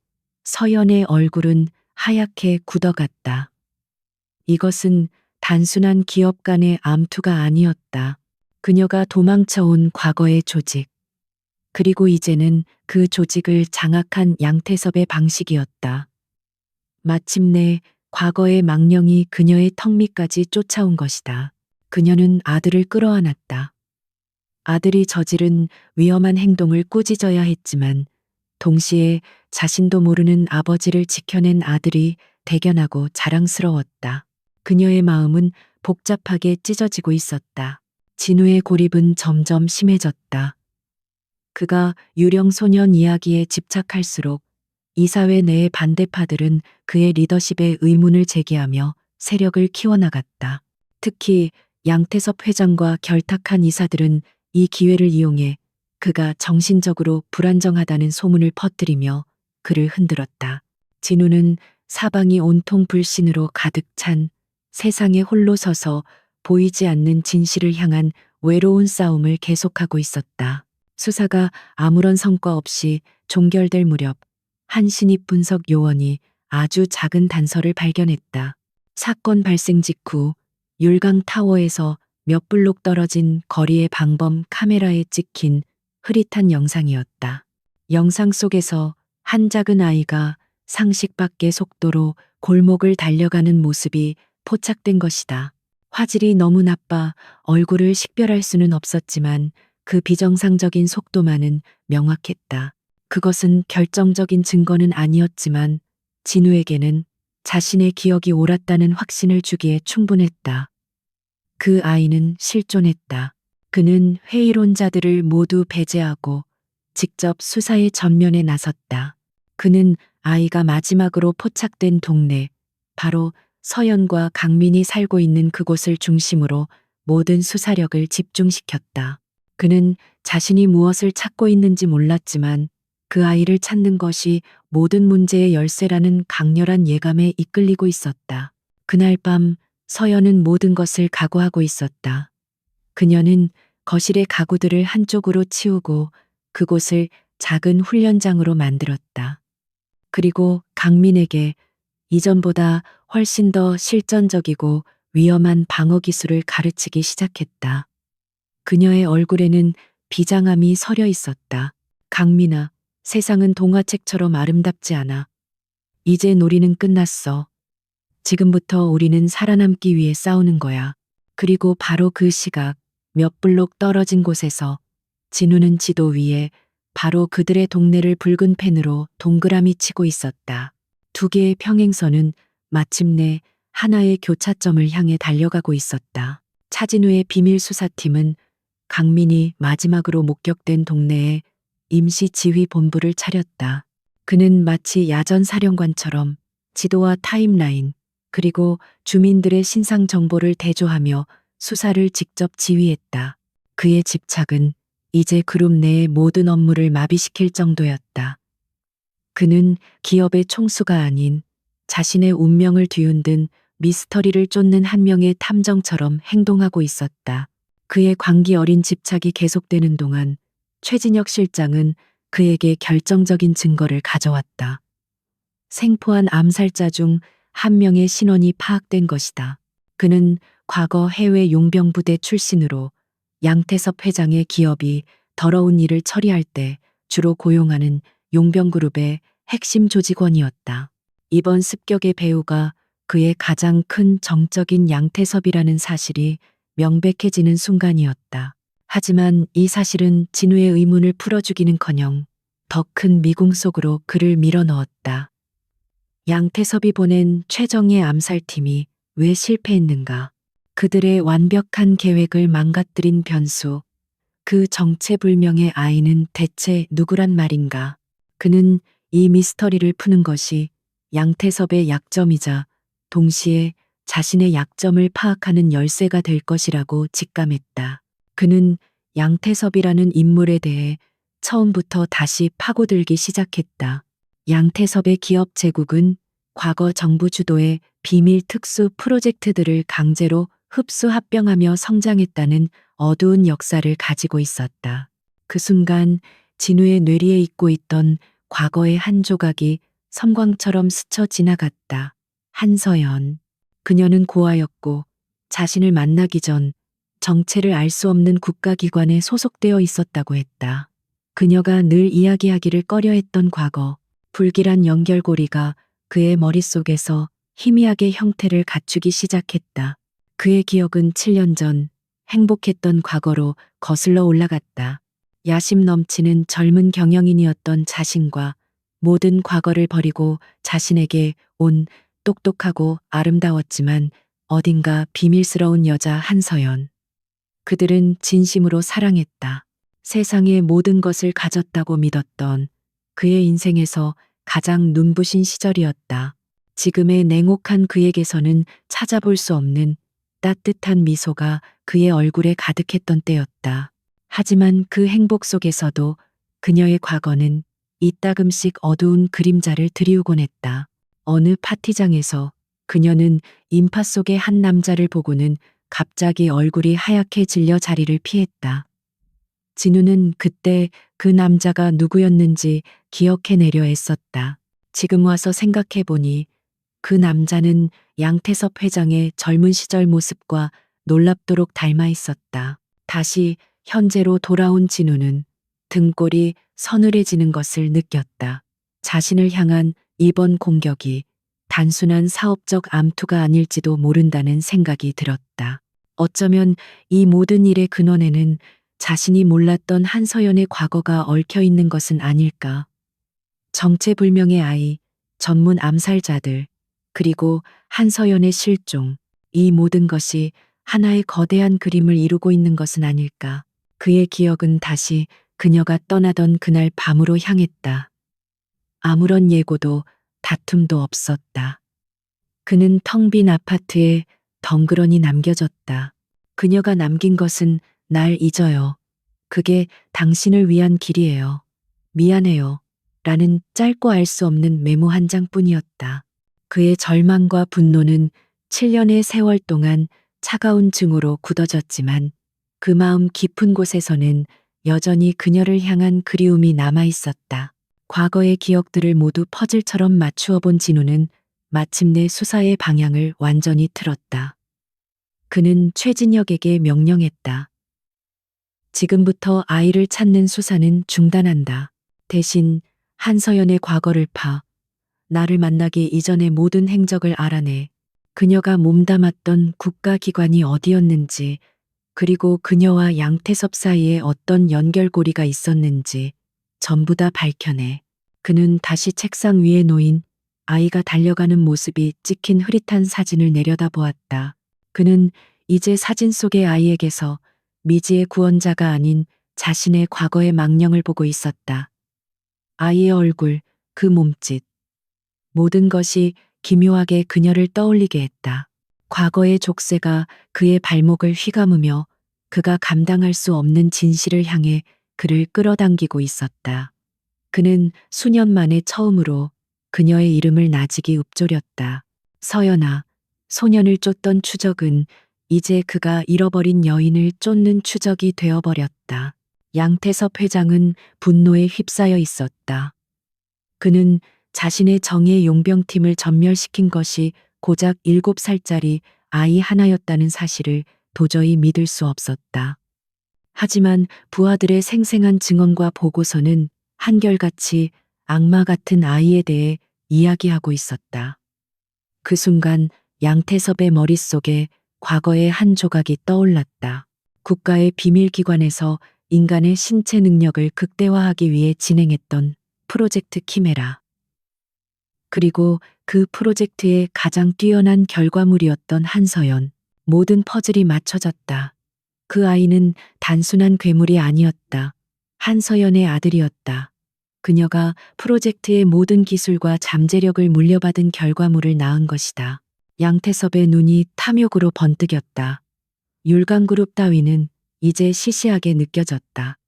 서연의 얼굴은 하얗게 굳어갔다. 이것은 단순한 기업 간의 암투가 아니었다. 그녀가 도망쳐온 과거의 조직, 그리고 이제는 그 조직을 장악한 양태섭의 방식이었다. 마침내 과거의 망령이 그녀의 턱 밑까지 쫓아온 것이다. 그녀는 아들을 끌어안았다. 아들이 저지른 위험한 행동을 꾸짖어야 했지만 동시에 자신도 모르는 아버지를 지켜낸 아들이 대견하고 자랑스러웠다. 그녀의 마음은 복잡하게 찢어지고 있었다. 진우의 고립은 점점 심해졌다. 그가 유령 소년 이야기에 집착할수록 이사회 내의 반대파들은 그의 리더십에 의문을 제기하며 세력을 키워나갔다. 특히 양태섭 회장과 결탁한 이사들은 이 기회를 이용해 그가 정신적으로 불안정하다는 소문을 퍼뜨리며 그를 흔들었다. 진우는 사방이 온통 불신으로 가득 찬 세상에 홀로 서서 보이지 않는 진실을 향한 외로운 싸움을 계속하고 있었다. 수사가 아무런 성과 없이 종결될 무렵 한 신입 분석 요원이 아주 작은 단서를 발견했다. 사건 발생 직후 율강 타워에서 몇 블록 떨어진 거리의 방범 카메라에 찍힌 흐릿한 영상이었다. 영상 속에서 한 작은 아이가 상식 밖의 속도로 골목을 달려가는 모습이 포착된 것이다. 화질이 너무 나빠 얼굴을 식별할 수는 없었지만 그 비정상적인 속도만은 명확했다. 그것은 결정적인 증거는 아니었지만 진우에게는 자신의 기억이 옳았다는 확신을 주기에 충분했다. 그 아이는 실존했다. 그는 회의론자들을 모두 배제하고 직접 수사의 전면에 나섰다. 그는 아이가 마지막으로 포착된 동네, 바로 서연과 강민이 살고 있는 그곳을 중심으로 모든 수사력을 집중시켰다. 그는 자신이 무엇을 찾고 있는지 몰랐지만 그 아이를 찾는 것이 모든 문제의 열쇠라는 강렬한 예감에 이끌리고 있었다. 그날 밤 서연은 모든 것을 각오하고 있었다. 그녀는 거실의 가구들을 한쪽으로 치우고 그곳을 작은 훈련장으로 만들었다. 그리고 강민에게 이전보다 훨씬 더 실전적이고 위험한 방어 기술을 가르치기 시작했다. 그녀의 얼굴에는 비장함이 서려 있었다. 강민아, 세상은 동화책처럼 아름답지 않아. 이제 놀이는 끝났어. 지금부터 우리는 살아남기 위해 싸우는 거야. 그리고 바로 그 시각 몇 블록 떨어진 곳에서 진우는 지도 위에 바로 그들의 동네를 붉은 펜으로 동그라미 치고 있었다. 두 개의 평행선은 마침내 하나의 교차점을 향해 달려가고 있었다. 차진우의 비밀수사팀은 강민이 마지막으로 목격된 동네에 임시 지휘 본부를 차렸다. 그는 마치 야전 사령관처럼 지도와 타임라인, 그리고 주민들의 신상 정보를 대조하며 수사를 직접 지휘했다. 그의 집착은 이제 그룹 내의 모든 업무를 마비시킬 정도였다. 그는 기업의 총수가 아닌 자신의 운명을 뒤흔든 미스터리를 쫓는 한 명의 탐정처럼 행동하고 있었다. 그의 광기 어린 집착이 계속되는 동안 최진혁 실장은 그에게 결정적인 증거를 가져왔다. 생포한 암살자 중 한 명의 신원이 파악된 것이다. 그는 과거 해외 용병부대 출신으로 양태섭 회장의 기업이 더러운 일을 처리할 때 주로 고용하는 용병그룹의 핵심 조직원이었다. 이번 습격의 배우가 그의 가장 큰 정적인 양태섭이라는 사실이 명백해지는 순간이었다. 하지만 이 사실은 진우의 의문을 풀어주기는커녕 더 큰 미궁 속으로 그를 밀어넣었다. 양태섭이 보낸 최정예 암살팀이 왜 실패했는가? 그들의 완벽한 계획을 망가뜨린 변수, 그 정체불명의 아이는 대체 누구란 말인가? 그는 이 미스터리를 푸는 것이 양태섭의 약점이자 동시에 자신의 약점을 파악하는 열쇠가 될 것이라고 직감했다. 그는 양태섭이라는 인물에 대해 처음부터 다시 파고들기 시작했다. 양태섭의 기업 제국은 과거 정부 주도의 비밀 특수 프로젝트들을 강제로 흡수 합병하며 성장했다는 어두운 역사를 가지고 있었다. 그 순간 진우의 뇌리에 잊고 있던 과거의 한 조각이 섬광처럼 스쳐 지나갔다. 한서연. 그녀는 고아였고 자신을 만나기 전 정체를 알 수 없는 국가기관에 소속되어 있었다고 했다. 그녀가 늘 이야기하기를 꺼려했던 과거, 불길한 연결고리가 그의 머릿속에서 희미하게 형태를 갖추기 시작했다. 그의 기억은 7년 전 행복했던 과거로 거슬러 올라갔다. 야심 넘치는 젊은 경영인이었던 자신과 모든 과거를 버리고 자신에게 온 똑똑하고 아름다웠지만 어딘가 비밀스러운 여자 한서연. 그들은 진심으로 사랑했다. 세상의 모든 것을 가졌다고 믿었던 그의 인생에서 가장 눈부신 시절이었다. 지금의 냉혹한 그에게서는 찾아볼 수 없는 따뜻한 미소가 그의 얼굴에 가득했던 때였다. 하지만 그 행복 속에서도 그녀의 과거는 이따금씩 어두운 그림자를 드리우곤 했다. 어느 파티장에서 그녀는 인파 속의 한 남자를 보고는 갑자기 얼굴이 하얗게 질려 자리를 피했다. 진우는 그때 그 남자가 누구였는지 기억해내려 애썼다. 지금 와서 생각해보니 그 남자는 양태섭 회장의 젊은 시절 모습과 놀랍도록 닮아 있었다. 다시 현재로 돌아온 진우는 등골이 서늘해지는 것을 느꼈다. 자신을 향한 이번 공격이 단순한 사업적 암투가 아닐지도 모른다는 생각이 들었다. 어쩌면 이 모든 일의 근원에는 자신이 몰랐던 한서연의 과거가 얽혀 있는 것은 아닐까. 정체불명의 아이, 전문 암살자들, 그리고 한서연의 실종, 이 모든 것이 하나의 거대한 그림을 이루고 있는 것은 아닐까. 그의 기억은 다시 그녀가 떠나던 그날 밤으로 향했다. 아무런 예고도 다툼도 없었다. 그는 텅 빈 아파트에 덩그러니 남겨졌다. 그녀가 남긴 것은 날 잊어요. 그게 당신을 위한 길이에요. 미안해요. 라는 짧고 알 수 없는 메모 한 장뿐이었다. 그의 절망과 분노는 7년의 세월 동안 차가운 증오로 굳어졌지만 그 마음 깊은 곳에서는 여전히 그녀를 향한 그리움이 남아 있었다. 과거의 기억들을 모두 퍼즐처럼 맞추어 본 진우는 마침내 수사의 방향을 완전히 틀었다. 그는 최진혁에게 명령했다. 지금부터 아이를 찾는 수사는 중단한다. 대신 한서연의 과거를 파. 나를 만나기 이전의 모든 행적을 알아내. 그녀가 몸담았던 국가기관이 어디였는지, 그리고 그녀와 양태섭 사이에 어떤 연결고리가 있었는지 전부 다 밝혀내. 그는 다시 책상 위에 놓인 아이가 달려가는 모습이 찍힌 흐릿한 사진을 내려다보았다. 그는 이제 사진 속의 아이에게서 미지의 구원자가 아닌 자신의 과거의 망령을 보고 있었다. 아이의 얼굴, 그 몸짓. 모든 것이 기묘하게 그녀를 떠올리게 했다. 과거의 족쇄가 그의 발목을 휘감으며 그가 감당할 수 없는 진실을 향해 그를 끌어당기고 있었다. 그는 수년 만에 처음으로 그녀의 이름을 나직이 읊조렸다. 서연아, 소년을 쫓던 추적은 이제 그가 잃어버린 여인을 쫓는 추적이 되어버렸다. 양태섭 회장은 분노에 휩싸여 있었다. 그는 자신의 정예 용병팀을 전멸시킨 것이 고작 7살짜리 아이 하나였다는 사실을 도저히 믿을 수 없었다. 하지만 부하들의 생생한 증언과 보고서는 한결같이 악마 같은 아이에 대해 이야기하고 있었다. 그 순간 양태섭의 머릿속에 과거의 한 조각이 떠올랐다. 국가의 비밀기관에서 인간의 신체 능력을 극대화하기 위해 진행했던 프로젝트 키메라. 그리고 그 프로젝트의 가장 뛰어난 결과물이었던 한서연. 모든 퍼즐이 맞춰졌다. 그 아이는 단순한 괴물이 아니었다. 한서연의 아들이었다. 그녀가 프로젝트의 모든 기술과 잠재력을 물려받은 결과물을 낳은 것이다. 양태섭의 눈이 탐욕으로 번뜩였다. 율강그룹 따위는 이제 시시하게 느껴졌다.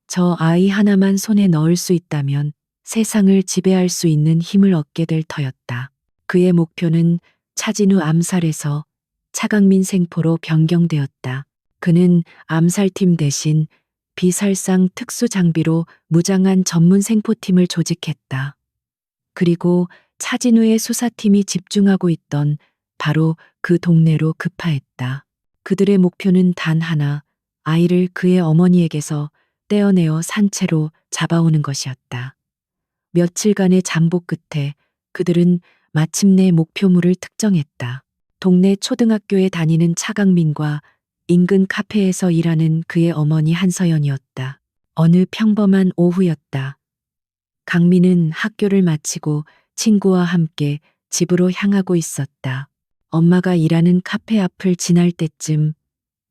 저 아이 하나만 손에 넣을 수 있다면 세상을 지배할 수 있는 힘을 얻게 될 터였다. 그의 목표는 차진우 암살에서 차강민 생포로 변경되었다. 그는 암살팀 대신 비살상 특수 장비로 무장한 전문 생포팀을 조직했다. 그리고 차진우의 수사팀이 집중하고 있던 바로 그 동네로 급파했다. 그들의 목표는 단 하나, 아이를 그의 어머니에게서 떼어내어 산채로 잡아오는 것이었다. 며칠간의 잠복 끝에 그들은 마침내 목표물을 특정했다. 동네 초등학교에 다니는 차강민과 인근 카페에서 일하는 그의 어머니 한서연이었다. 어느 평범한 오후였다. 강민은 학교를 마치고 친구와 함께 집으로 향하고 있었다. 엄마가 일하는 카페 앞을 지날 때쯤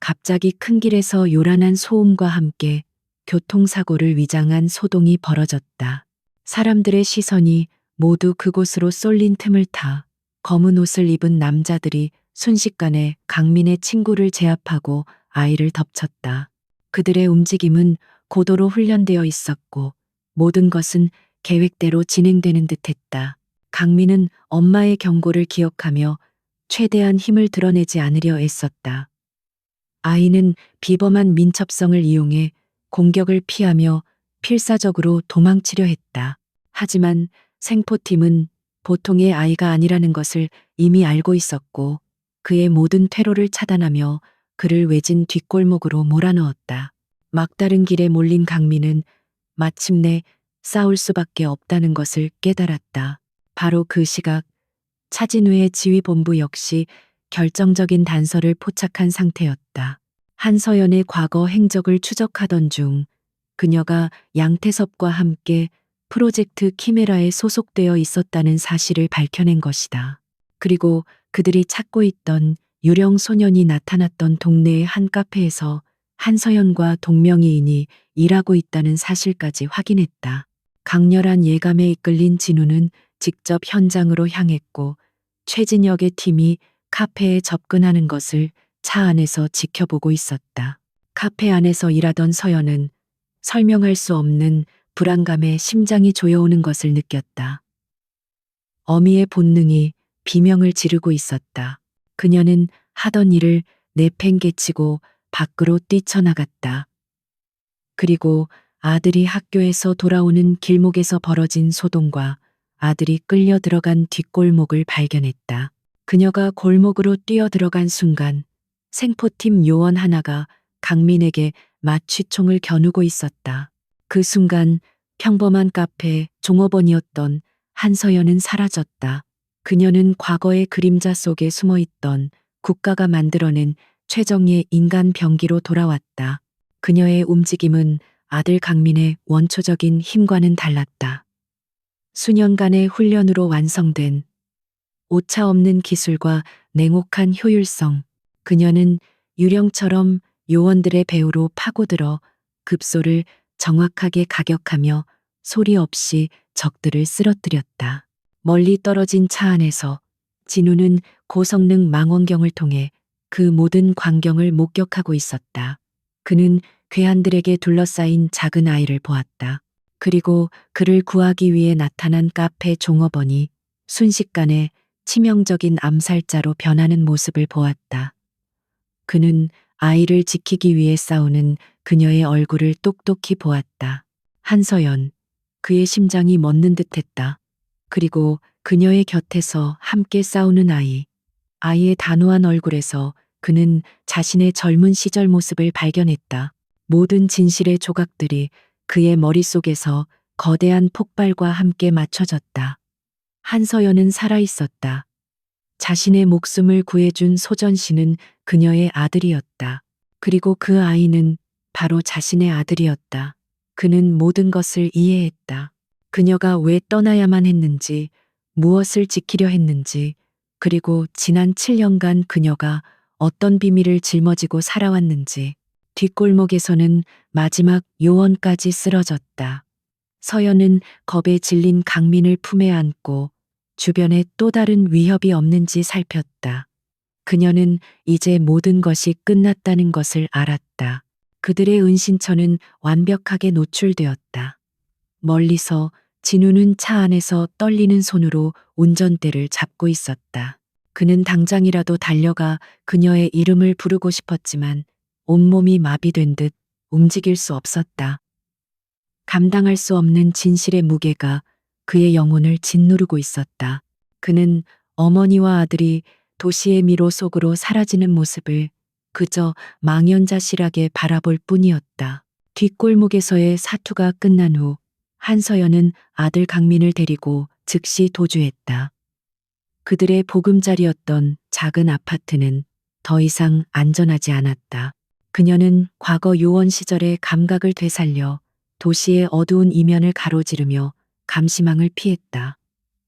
갑자기 큰 길에서 요란한 소음과 함께 교통사고를 위장한 소동이 벌어졌다. 사람들의 시선이 모두 그곳으로 쏠린 틈을 타 검은 옷을 입은 남자들이 순식간에 강민의 친구를 제압하고 아이를 덮쳤다. 그들의 움직임은 고도로 훈련되어 있었고 모든 것은 계획대로 진행되는 듯했다. 강민은 엄마의 경고를 기억하며 최대한 힘을 드러내지 않으려 애썼다. 아이는 비범한 민첩성을 이용해 공격을 피하며 필사적으로 도망치려 했다. 하지만 생포팀은 보통의 아이가 아니라는 것을 이미 알고 있었고 그의 모든 퇴로를 차단하며 그를 외진 뒷골목으로 몰아넣었다. 막다른 길에 몰린 강민은 마침내 싸울 수밖에 없다는 것을 깨달았다. 바로 그 시각 차진우의 지휘본부 역시 결정적인 단서를 포착한 상태였다. 한서연의 과거 행적을 추적하던 중 그녀가 양태섭과 함께 프로젝트 키메라에 소속되어 있었다는 사실을 밝혀낸 것이다. 그리고 그들이 찾고 있던 유령 소년이 나타났던 동네의 한 카페에서 한서연과 동명이인이 일하고 있다는 사실까지 확인했다. 강렬한 예감에 이끌린 진우는 직접 현장으로 향했고 최진혁의 팀이 카페에 접근하는 것을 차 안에서 지켜보고 있었다. 카페 안에서 일하던 서연은 설명할 수 없는 불안감에 심장이 조여오는 것을 느꼈다. 어미의 본능이 비명을 지르고 있었다. 그녀는 하던 일을 내팽개치고 밖으로 뛰쳐나갔다. 그리고 아들이 학교에서 돌아오는 길목에서 벌어진 소동과 아들이 끌려 들어간 뒷골목을 발견했다. 그녀가 골목으로 뛰어 들어간 순간 생포팀 요원 하나가 강민에게 마취총을 겨누고 있었다. 그 순간 평범한 카페 종업원이었던 한서연은 사라졌다. 그녀는 과거의 그림자 속에 숨어 있던 국가가 만들어낸 최정예 인간 병기로 돌아왔다. 그녀의 움직임은 아들 강민의 원초적인 힘과는 달랐다. 수년간의 훈련으로 완성된 오차없는 기술과 냉혹한 효율성. 그녀는 유령처럼 요원들의 배후로 파고들어 급소를 정확하게 가격하며 소리 없이 적들을 쓰러뜨렸다. 멀리 떨어진 차 안에서 진우는 고성능 망원경을 통해 그 모든 광경을 목격하고 있었다. 그는 괴한들에게 둘러싸인 작은 아이를 보았다. 그리고 그를 구하기 위해 나타난 카페 종업원이 순식간에 치명적인 암살자로 변하는 모습을 보았다. 그는 아이를 지키기 위해 싸우는 그녀의 얼굴을 똑똑히 보았다. 한서연, 그의 심장이 멎는 듯했다. 그리고 그녀의 곁에서 함께 싸우는 아이. 아이의 단호한 얼굴에서 그는 자신의 젊은 시절 모습을 발견했다. 모든 진실의 조각들이 그의 머릿속에서 거대한 폭발과 함께 맞춰졌다. 한서연은 살아있었다. 자신의 목숨을 구해준 소전 씨는 그녀의 아들이었다. 그리고 그 아이는 바로 자신의 아들이었다. 그는 모든 것을 이해했다. 그녀가 왜 떠나야만 했는지, 무엇을 지키려 했는지, 그리고 지난 7년간 그녀가 어떤 비밀을 짊어지고 살아왔는지. 뒷골목에서는 마지막 요원까지 쓰러졌다. 서연은 겁에 질린 강민을 품에 안고 주변에 또 다른 위협이 없는지 살폈다. 그녀는 이제 모든 것이 끝났다는 것을 알았다. 그들의 은신처는 완벽하게 노출되었다. 멀리서 진우는 차 안에서 떨리는 손으로 운전대를 잡고 있었다. 그는 당장이라도 달려가 그녀의 이름을 부르고 싶었지만 온몸이 마비된 듯 움직일 수 없었다. 감당할 수 없는 진실의 무게가 그의 영혼을 짓누르고 있었다. 그는 어머니와 아들이 도시의 미로 속으로 사라지는 모습을 그저 망연자실하게 바라볼 뿐이었다. 뒷골목에서의 사투가 끝난 후 한서연은 아들 강민을 데리고 즉시 도주했다. 그들의 보금자리였던 작은 아파트는 더 이상 안전하지 않았다. 그녀는 과거 요원 시절의 감각을 되살려 도시의 어두운 이면을 가로지르며 감시망을 피했다.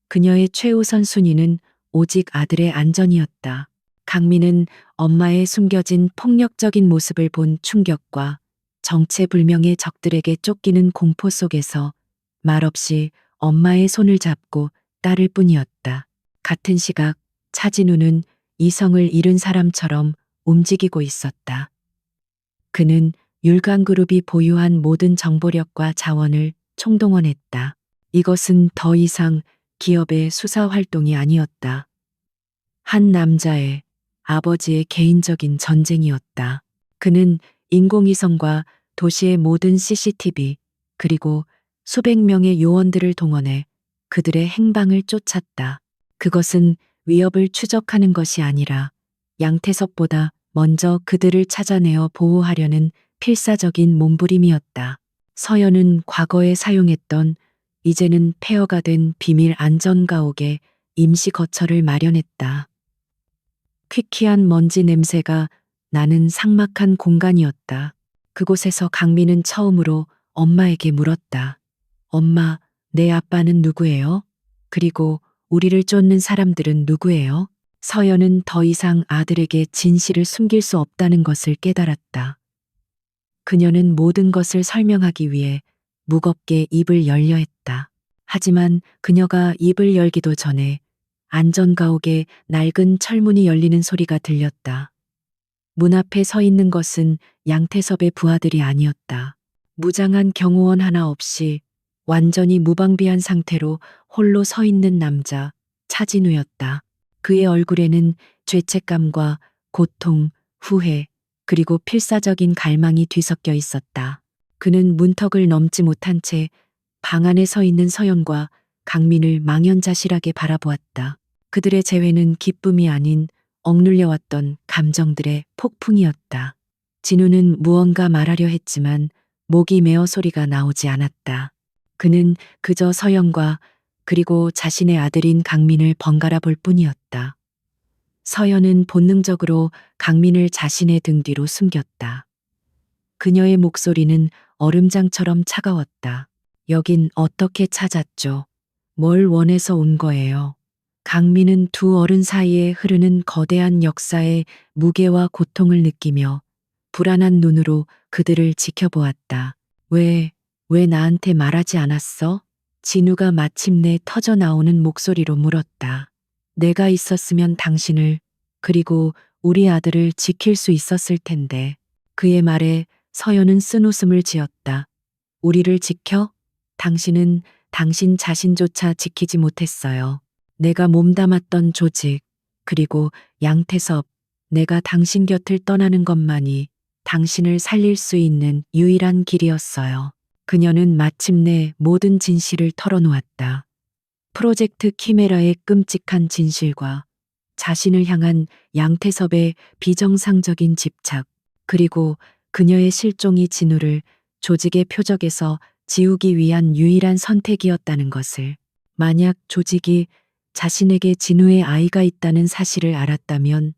그녀의 최우선 순위는 오직 아들의 안전이었다. 강민은 엄마의 숨겨진 폭력적인 모습을 본 충격과 정체불명의 적들에게 쫓기는 공포 속에서 말없이 엄마의 손을 잡고 따를 뿐이었다. 같은 시각 차진우는 이성을 잃은 사람처럼 움직이고 있었다. 그는 율강그룹이 보유한 모든 정보력과 자원을 총동원했다. 이것은 더 이상 기업의 수사 활동이 아니었다. 한 남자의 아버지의 개인적인 전쟁이었다. 그는 인공위성과 도시의 모든 CCTV 그리고 수백 명의 요원들을 동원해 그들의 행방을 쫓았다. 그것은 위협을 추적하는 것이 아니라 양태섭보다 먼저 그들을 찾아내어 보호하려는 필사적인 몸부림이었다. 서연은 과거에 사용했던 이제는 폐허가 된 비밀 안전가옥에 임시 거처를 마련했다. 퀴퀴한 먼지 냄새가 나는 삭막한 공간이었다. 그곳에서 강민은 처음으로 엄마에게 물었다. 엄마, 내 아빠는 누구예요? 그리고 우리를 쫓는 사람들은 누구예요? 서연은 더 이상 아들에게 진실을 숨길 수 없다는 것을 깨달았다. 그녀는 모든 것을 설명하기 위해 무겁게 입을 열려 했다. 하지만 그녀가 입을 열기도 전에 안전가옥에 낡은 철문이 열리는 소리가 들렸다. 문 앞에 서 있는 것은 양태섭의 부하들이 아니었다. 무장한 경호원 하나 없이 완전히 무방비한 상태로 홀로 서 있는 남자, 차진우였다. 그의 얼굴에는 죄책감과 고통, 후회, 그리고 필사적인 갈망이 뒤섞여 있었다. 그는 문턱을 넘지 못한 채 방 안에 서 있는 서연과 강민을 망연자실하게 바라보았다. 그들의 재회는 기쁨이 아닌 억눌려왔던 감정들의 폭풍이었다. 진우는 무언가 말하려 했지만 목이 메어 소리가 나오지 않았다. 그는 그저 서연과 그리고 자신의 아들인 강민을 번갈아 볼 뿐이었다. 서연은 본능적으로 강민을 자신의 등 뒤로 숨겼다. 그녀의 목소리는 얼음장처럼 차가웠다. 여긴 어떻게 찾았죠? 뭘 원해서 온 거예요? 강민은 두 어른 사이에 흐르는 거대한 역사의 무게와 고통을 느끼며 불안한 눈으로 그들을 지켜보았다. 왜 나한테 말하지 않았어? 진우가 마침내 터져 나오는 목소리로 물었다. 내가 있었으면 당신을, 그리고 우리 아들을 지킬 수 있었을 텐데. 그의 말에 서연은 쓴웃음을 지었다. 우리를 지켜? 당신은 당신 자신조차 지키지 못했어요. 내가 몸담았던 조직, 그리고 양태섭, 내가 당신 곁을 떠나는 것만이 당신을 살릴 수 있는 유일한 길이었어요. 그녀는 마침내 모든 진실을 털어놓았다. 프로젝트 키메라의 끔찍한 진실과 자신을 향한 양태섭의 비정상적인 집착, 그리고 그녀의 실종이 진우를 조직의 표적에서 지우기 위한 유일한 선택이었다는 것을. 만약 조직이 자신에게 진우의 아이가 있다는 사실을 알았다면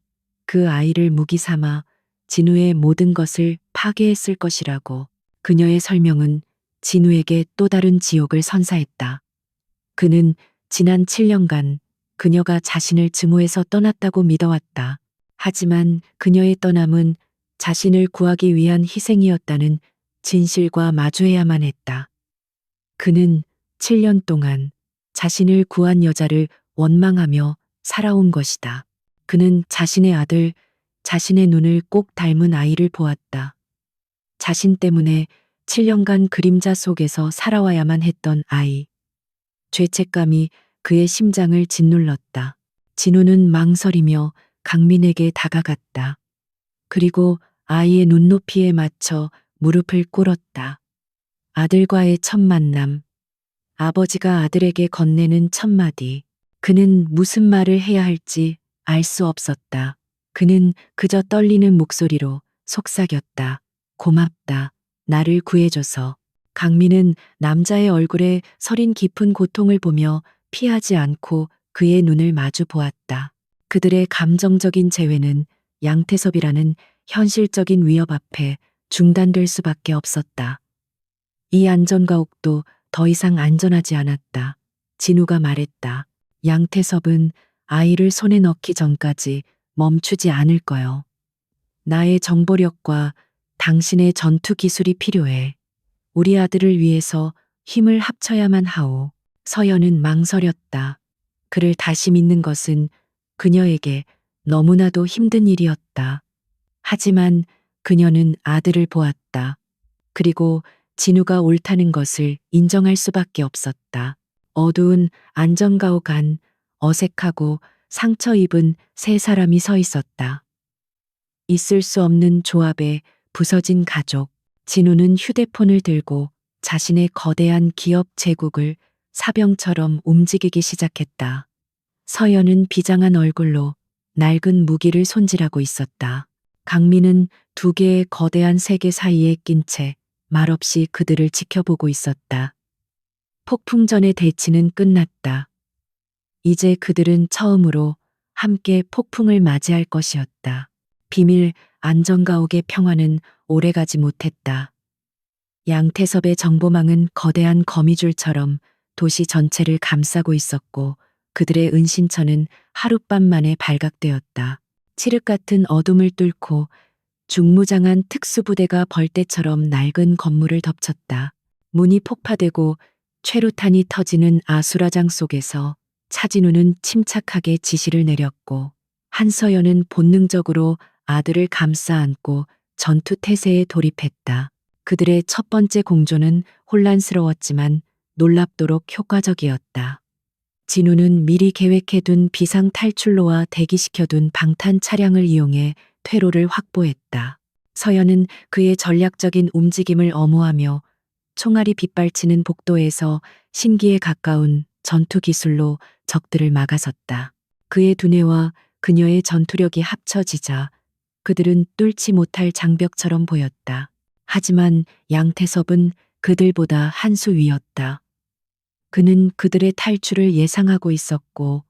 그 아이를 무기 삼아 진우의 모든 것을 파괴했을 것이라고. 그녀의 설명은 진우에게 또 다른 지옥을 선사했다. 그는 지난 7년간 그녀가 자신을 증오해서 떠났다고 믿어왔다. 하지만 그녀의 떠남은 자신을 구하기 위한 희생이었다는 진실과 마주해야만 했다. 그는 7년 동안 자신을 구한 여자를 원망하며 살아온 것이다. 그는 자신의 아들, 자신의 눈을 꼭 닮은 아이를 보았다. 자신 때문에 7년간 그림자 속에서 살아와야만 했던 아이. 죄책감이 그의 심장을 짓눌렀다. 진우는 망설이며 강민에게 다가갔다. 그리고 아이의 눈높이에 맞춰 무릎을 꿇었다. 아들과의 첫 만남. 아버지가 아들에게 건네는 첫 마디. 그는 무슨 말을 해야 할지 알 수 없었다. 그는 그저 떨리는 목소리로 속삭였다. 고맙다. 나를 구해줘서. 강민은 남자의 얼굴에 서린 깊은 고통을 보며 피하지 않고 그의 눈을 마주 보았다. 그들의 감정적인 재회는 양태섭이라는 현실적인 위협 앞에 중단될 수밖에 없었다. 이 안전가옥도 더 이상 안전하지 않았다. 진우가 말했다. 양태섭은 아이를 손에 넣기 전까지 멈추지 않을 거요. 나의 정보력과 당신의 전투 기술이 필요해. 우리 아들을 위해서 힘을 합쳐야만 하오. 서연은 망설였다. 그를 다시 믿는 것은 그녀에게 너무나도 힘든 일이었다. 하지만 그녀는 아들을 보았다. 그리고 진우가 옳다는 것을 인정할 수밖에 없었다. 어두운 안전가옥 안 어색하고 상처 입은 세 사람이 서 있었다. 있을 수 없는 조합에 부서진 가족. 진우는 휴대폰을 들고 자신의 거대한 기업 제국을 사병처럼 움직이기 시작했다. 서연은 비장한 얼굴로 낡은 무기를 손질하고 있었다. 강민은 두 개의 거대한 세계 사이에 낀 채 말없이 그들을 지켜보고 있었다. 폭풍전의 대치는 끝났다. 이제 그들은 처음으로 함께 폭풍을 맞이할 것이었다. 비밀 안전가옥의 평화는 오래가지 못했다. 양태섭의 정보망은 거대한 거미줄처럼 도시 전체를 감싸고 있었고 그들의 은신처는 하룻밤 만에 발각되었다. 칠흑 같은 어둠을 뚫고 중무장한 특수부대가 벌떼처럼 낡은 건물을 덮쳤다. 문이 폭파되고 최루탄이 터지는 아수라장 속에서 차진우는 침착하게 지시를 내렸고 한서연은 본능적으로 아들을 감싸 안고 전투 태세에 돌입했다. 그들의 첫 번째 공조는 혼란스러웠지만 놀랍도록 효과적이었다. 진우는 미리 계획해둔 비상 탈출로와 대기시켜둔 방탄 차량을 이용해 퇴로를 확보했다. 서연은 그의 전략적인 움직임을 엄호하며 총알이 빗발치는 복도에서 신기에 가까운 전투 기술로 적들을 막아섰다. 그의 두뇌와 그녀의 전투력이 합쳐지자 그들은 뚫지 못할 장벽처럼 보였다. 하지만 양태섭은 그들보다 한 수 위였다. 그는 그들의 탈출을 예상하고 있었고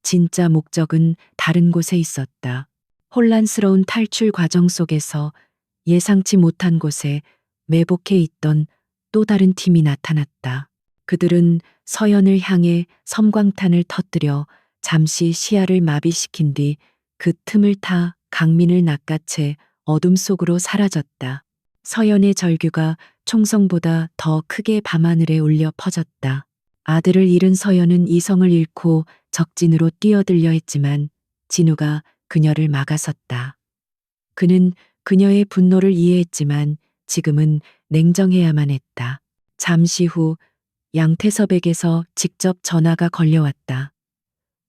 진짜 목적은 다른 곳에 있었다. 혼란스러운 탈출 과정 속에서 예상치 못한 곳에 매복해 있던 또 다른 팀이 나타났다. 그들은 서연을 향해 섬광탄을 터뜨려 잠시 시야를 마비시킨 뒤 그 틈을 타 강민을 낚아채 어둠 속으로 사라졌다. 서연의 절규가 총성보다 더 크게 밤하늘에 울려 퍼졌다. 아들을 잃은 서연은 이성을 잃고 적진으로 뛰어들려 했지만 진우가 그녀를 막아섰다. 그는 그녀의 분노를 이해했지만 지금은 냉정해야만 했다. 잠시 후 양태섭에게서 직접 전화가 걸려왔다.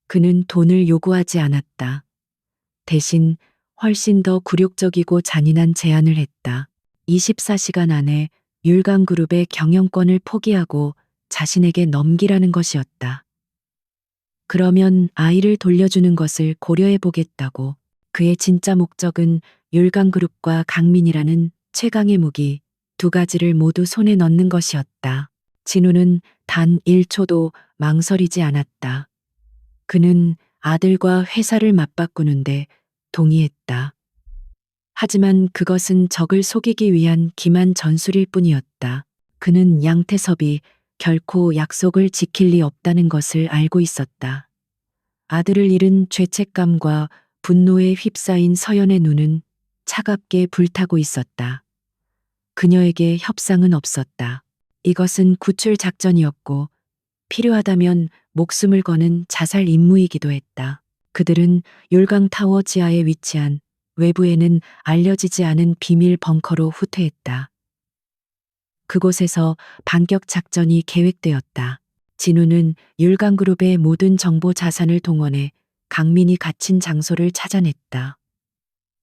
그는 돈을 요구하지 않았다. 대신 훨씬 더 굴욕적이고 잔인한 제안을 했다. 24시간 안에 율강그룹의 경영권을 포기하고 자신에게 넘기라는 것이었다. 그러면 아이를 돌려주는 것을 고려해 보겠다고. 그의 진짜 목적은 율강그룹과 강민이라는 최강의 무기 두 가지를 모두 손에 넣는 것이었다. 진우는 단 1초도 망설이지 않았다. 그는 아들과 회사를 맞바꾸는데 동의했다. 하지만 그것은 적을 속이기 위한 기만 전술일 뿐이었다. 그는 양태섭이 결코 약속을 지킬 리 없다는 것을 알고 있었다. 아들을 잃은 죄책감과 분노에 휩싸인 서연의 눈은 차갑게 불타고 있었다. 그녀에게 협상은 없었다. 이것은 구출 작전이었고 필요하다면 목숨을 거는 자살 임무이기도 했다. 그들은 율강타워 지하에 위치한 외부에는 알려지지 않은 비밀 벙커로 후퇴했다. 그곳에서 반격 작전이 계획되었다. 진우는 율강그룹의 모든 정보 자산을 동원해 강민이 갇힌 장소를 찾아냈다.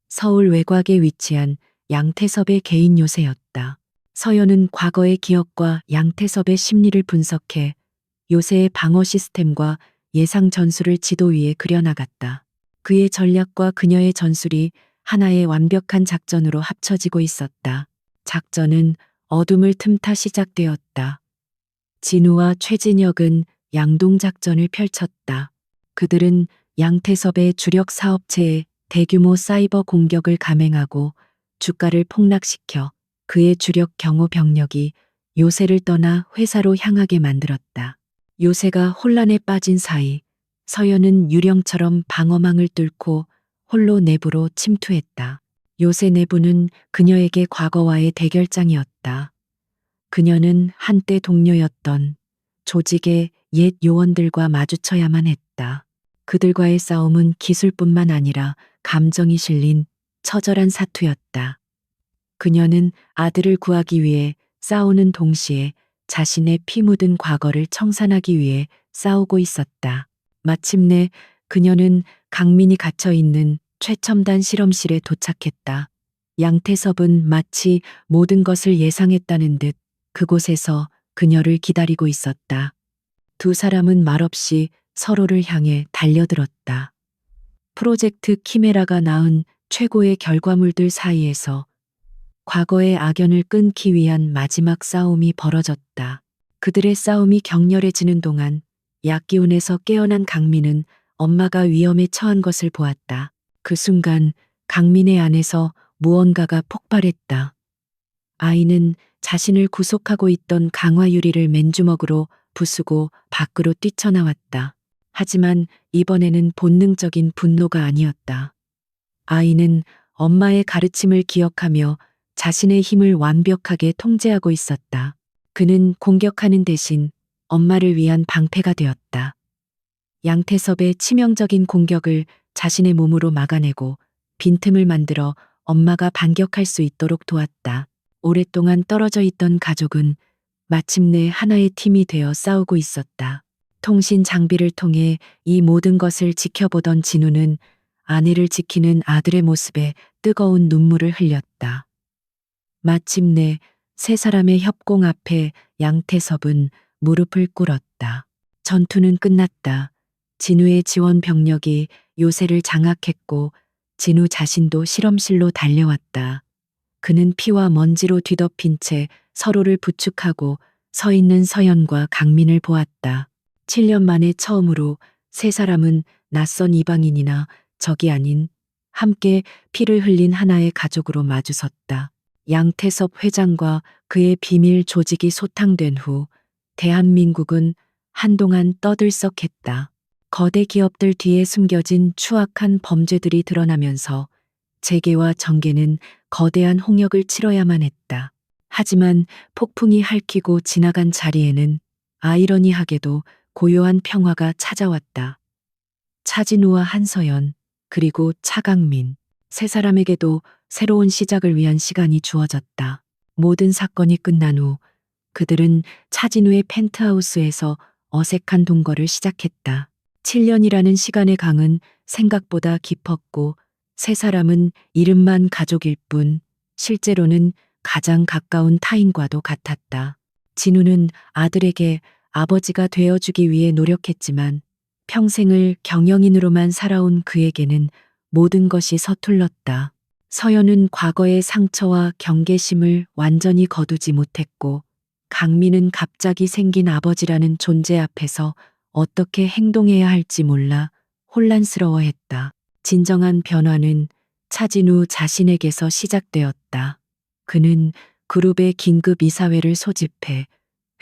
서울 외곽에 위치한 양태섭의 개인 요새였다. 서연은 과거의 기억과 양태섭의 심리를 분석해 요새의 방어 시스템과 예상 전술을 지도 위에 그려나갔다. 그의 전략과 그녀의 전술이 하나의 완벽한 작전으로 합쳐지고 있었다. 작전은 어둠을 틈타 시작되었다. 진우와 최진혁은 양동작전을 펼쳤다. 그들은 양태섭의 주력 사업체에 대규모 사이버 공격을 감행하고 주가를 폭락시켜 그의 주력 경호 병력이 요새를 떠나 회사로 향하게 만들었다. 요새가 혼란에 빠진 사이 서연은 유령처럼 방어망을 뚫고 홀로 내부로 침투했다. 요새 내부는 그녀에게 과거와의 대결장이었다. 그녀는 한때 동료였던 조직의 옛 요원들과 마주쳐야만 했다. 그들과의 싸움은 기술뿐만 아니라 감정이 실린 처절한 사투였다. 그녀는 아들을 구하기 위해 싸우는 동시에 자신의 피 묻은 과거를 청산하기 위해 싸우고 있었다. 마침내 그녀는 강민이 갇혀 있는 최첨단 실험실에 도착했다. 양태섭은 마치 모든 것을 예상했다는 듯 그곳에서 그녀를 기다리고 있었다. 두 사람은 말없이 서로를 향해 달려들었다. 프로젝트 키메라가 낳은 최고의 결과물들 사이에서 과거의 악연을 끊기 위한 마지막 싸움이 벌어졌다. 그들의 싸움이 격렬해지는 동안 약기운에서 깨어난 강민은 엄마가 위험에 처한 것을 보았다. 그 순간 강민의 안에서 무언가가 폭발했다. 아이는 자신을 구속하고 있던 강화유리를 맨주먹으로 부수고 밖으로 뛰쳐나왔다. 하지만 이번에는 본능적인 분노가 아니었다. 아이는 엄마의 가르침을 기억하며 자신의 힘을 완벽하게 통제하고 있었다. 그는 공격하는 대신 엄마를 위한 방패가 되었다. 양태섭의 치명적인 공격을 자신의 몸으로 막아내고 빈틈을 만들어 엄마가 반격할 수 있도록 도왔다. 오랫동안 떨어져 있던 가족은 마침내 하나의 팀이 되어 싸우고 있었다. 통신 장비를 통해 이 모든 것을 지켜보던 진우는 아내를 지키는 아들의 모습에 뜨거운 눈물을 흘렸다. 마침내 세 사람의 협공 앞에 양태섭은 무릎을 꿇었다. 전투는 끝났다. 진우의 지원 병력이 요새를 장악했고 진우 자신도 실험실로 달려왔다. 그는 피와 먼지로 뒤덮인 채 서로를 부축하고 서 있는 서연과 강민을 보았다. 7년 만에 처음으로 세 사람은 낯선 이방인이나 적이 아닌 함께 피를 흘린 하나의 가족으로 마주섰다. 양태섭 회장과 그의 비밀 조직이 소탕된 후 대한민국은 한동안 떠들썩했다. 거대 기업들 뒤에 숨겨진 추악한 범죄들이 드러나면서 재계와 정계는 거대한 홍역을 치러야만 했다. 하지만 폭풍이 핥히고 지나간 자리에는 아이러니하게도 고요한 평화가 찾아왔다. 차진우와 한서연, 그리고 차강민, 세 사람에게도 새로운 시작을 위한 시간이 주어졌다. 모든 사건이 끝난 후 그들은 차진우의 펜트하우스에서 어색한 동거를 시작했다. 7년이라는 시간의 강은 생각보다 깊었고 세 사람은 이름만 가족일 뿐 실제로는 가장 가까운 타인과도 같았다. 진우는 아들에게 아버지가 되어주기 위해 노력했지만 평생을 경영인으로만 살아온 그에게는 모든 것이 서툴렀다. 서연은 과거의 상처와 경계심을 완전히 거두지 못했고 강민은 갑자기 생긴 아버지라는 존재 앞에서 어떻게 행동해야 할지 몰라 혼란스러워했다. 진정한 변화는 차진우 자신에게서 시작되었다. 그는 그룹의 긴급 이사회를 소집해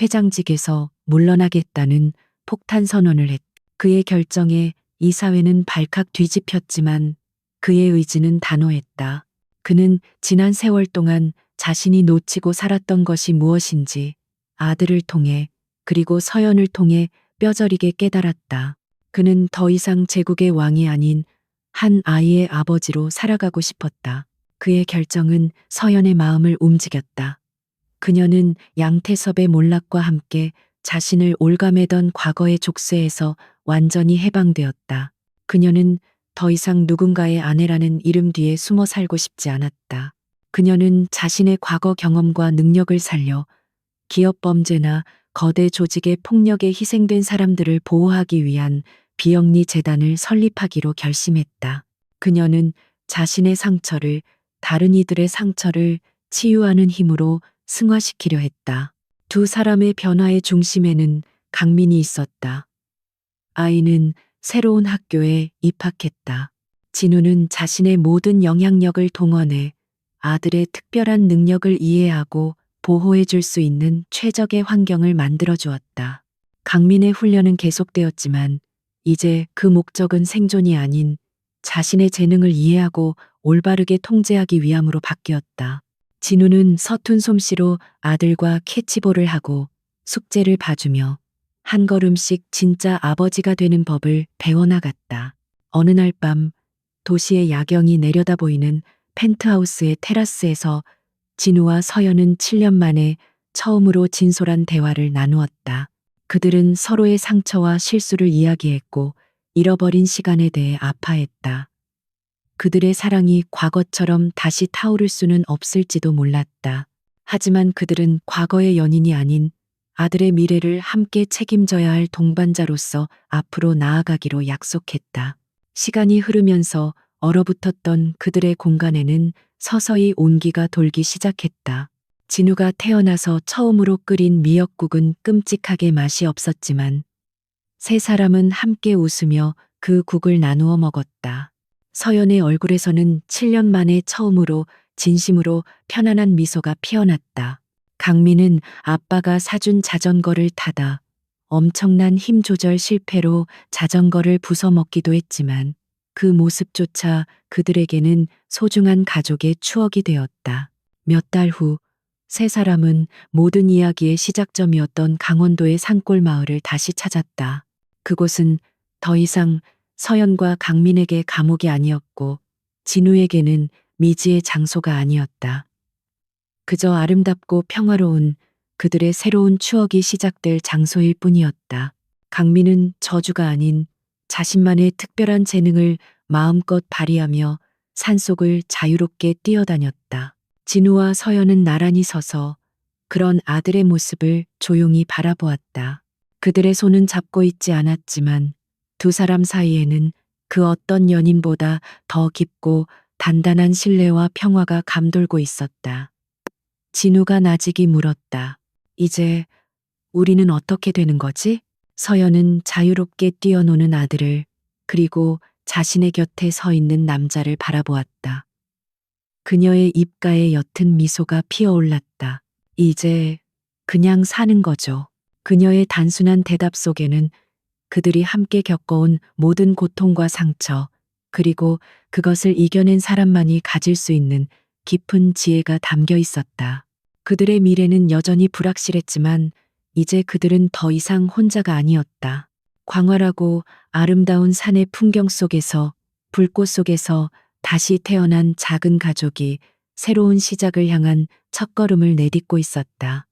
회장직에서 물러나겠다는 폭탄 선언을 했다. 그의 결정에 이사회는 발칵 뒤집혔지만 그의 의지는 단호했다. 그는 지난 세월 동안 자신이 놓치고 살았던 것이 무엇인지 아들을 통해 그리고 서연을 통해 뼈저리게 깨달았다. 그는 더 이상 제국의 왕이 아닌 한 아이의 아버지로 살아가고 싶었다. 그의 결정은 서연의 마음을 움직였다. 그녀는 양태섭의 몰락과 함께 자신을 올가매던 과거의 족쇄에서 완전히 해방되었다. 그녀는 더 이상 누군가의 아내라는 이름 뒤에 숨어 살고 싶지 않았다. 그녀는 자신의 과거 경험과 능력을 살려 기업 범죄나 거대 조직의 폭력에 희생된 사람들을 보호하기 위한 비영리 재단을 설립하기로 결심했다. 그녀는 자신의 상처를 다른 이들의 상처를 치유하는 힘으로 승화시키려 했다. 두 사람의 변화의 중심에는 강민이 있었다. 아이는 새로운 학교에 입학했다. 진우는 자신의 모든 영향력을 동원해 아들의 특별한 능력을 이해하고 보호해 줄 수 있는 최적의 환경을 만들어 주었다. 강민의 훈련은 계속되었지만 이제 그 목적은 생존이 아닌 자신의 재능을 이해하고 올바르게 통제하기 위함으로 바뀌었다. 진우는 서툰 솜씨로 아들과 캐치볼을 하고 숙제를 봐주며 한 걸음씩 진짜 아버지가 되는 법을 배워나갔다. 어느 날 밤 도시의 야경이 내려다 보이는 펜트하우스의 테라스에서 진우와 서연은 7년 만에 처음으로 진솔한 대화를 나누었다. 그들은 서로의 상처와 실수를 이야기했고 잃어버린 시간에 대해 아파했다. 그들의 사랑이 과거처럼 다시 타오를 수는 없을지도 몰랐다. 하지만 그들은 과거의 연인이 아닌 아들의 미래를 함께 책임져야 할 동반자로서 앞으로 나아가기로 약속했다. 시간이 흐르면서 얼어붙었던 그들의 공간에는 서서히 온기가 돌기 시작했다. 진우가 태어나서 처음으로 끓인 미역국은 끔찍하게 맛이 없었지만 세 사람은 함께 웃으며 그 국을 나누어 먹었다. 서연의 얼굴에서는 7년 만에 처음으로 진심으로 편안한 미소가 피어났다. 강민은 아빠가 사준 자전거를 타다 엄청난 힘 조절 실패로 자전거를 부숴먹기도 했지만 그 모습조차 그들에게는 소중한 가족의 추억이 되었다. 몇 달 후 세 사람은 모든 이야기의 시작점이었던 강원도의 산골 마을을 다시 찾았다. 그곳은 더 이상 서연과 강민에게 감옥이 아니었고 진우에게는 미지의 장소가 아니었다. 그저 아름답고 평화로운 그들의 새로운 추억이 시작될 장소일 뿐이었다. 강민은 저주가 아닌 자신만의 특별한 재능을 마음껏 발휘하며 산속을 자유롭게 뛰어다녔다. 진우와 서연은 나란히 서서 그런 아들의 모습을 조용히 바라보았다. 그들의 손은 잡고 있지 않았지만 두 사람 사이에는 그 어떤 연인보다 더 깊고 단단한 신뢰와 평화가 감돌고 있었다. 진우가 나직이 물었다. 이제 우리는 어떻게 되는 거지? 서연은 자유롭게 뛰어노는 아들을 그리고 자신의 곁에 서 있는 남자를 바라보았다. 그녀의 입가에 옅은 미소가 피어올랐다. 이제 그냥 사는 거죠. 그녀의 단순한 대답 속에는 그들이 함께 겪어온 모든 고통과 상처, 그리고 그것을 이겨낸 사람만이 가질 수 있는 깊은 지혜가 담겨 있었다. 그들의 미래는 여전히 불확실했지만 이제 그들은 더 이상 혼자가 아니었다. 광활하고 아름다운 산의 풍경 속에서, 불꽃 속에서 다시 태어난 작은 가족이 새로운 시작을 향한 첫걸음을 내딛고 있었다.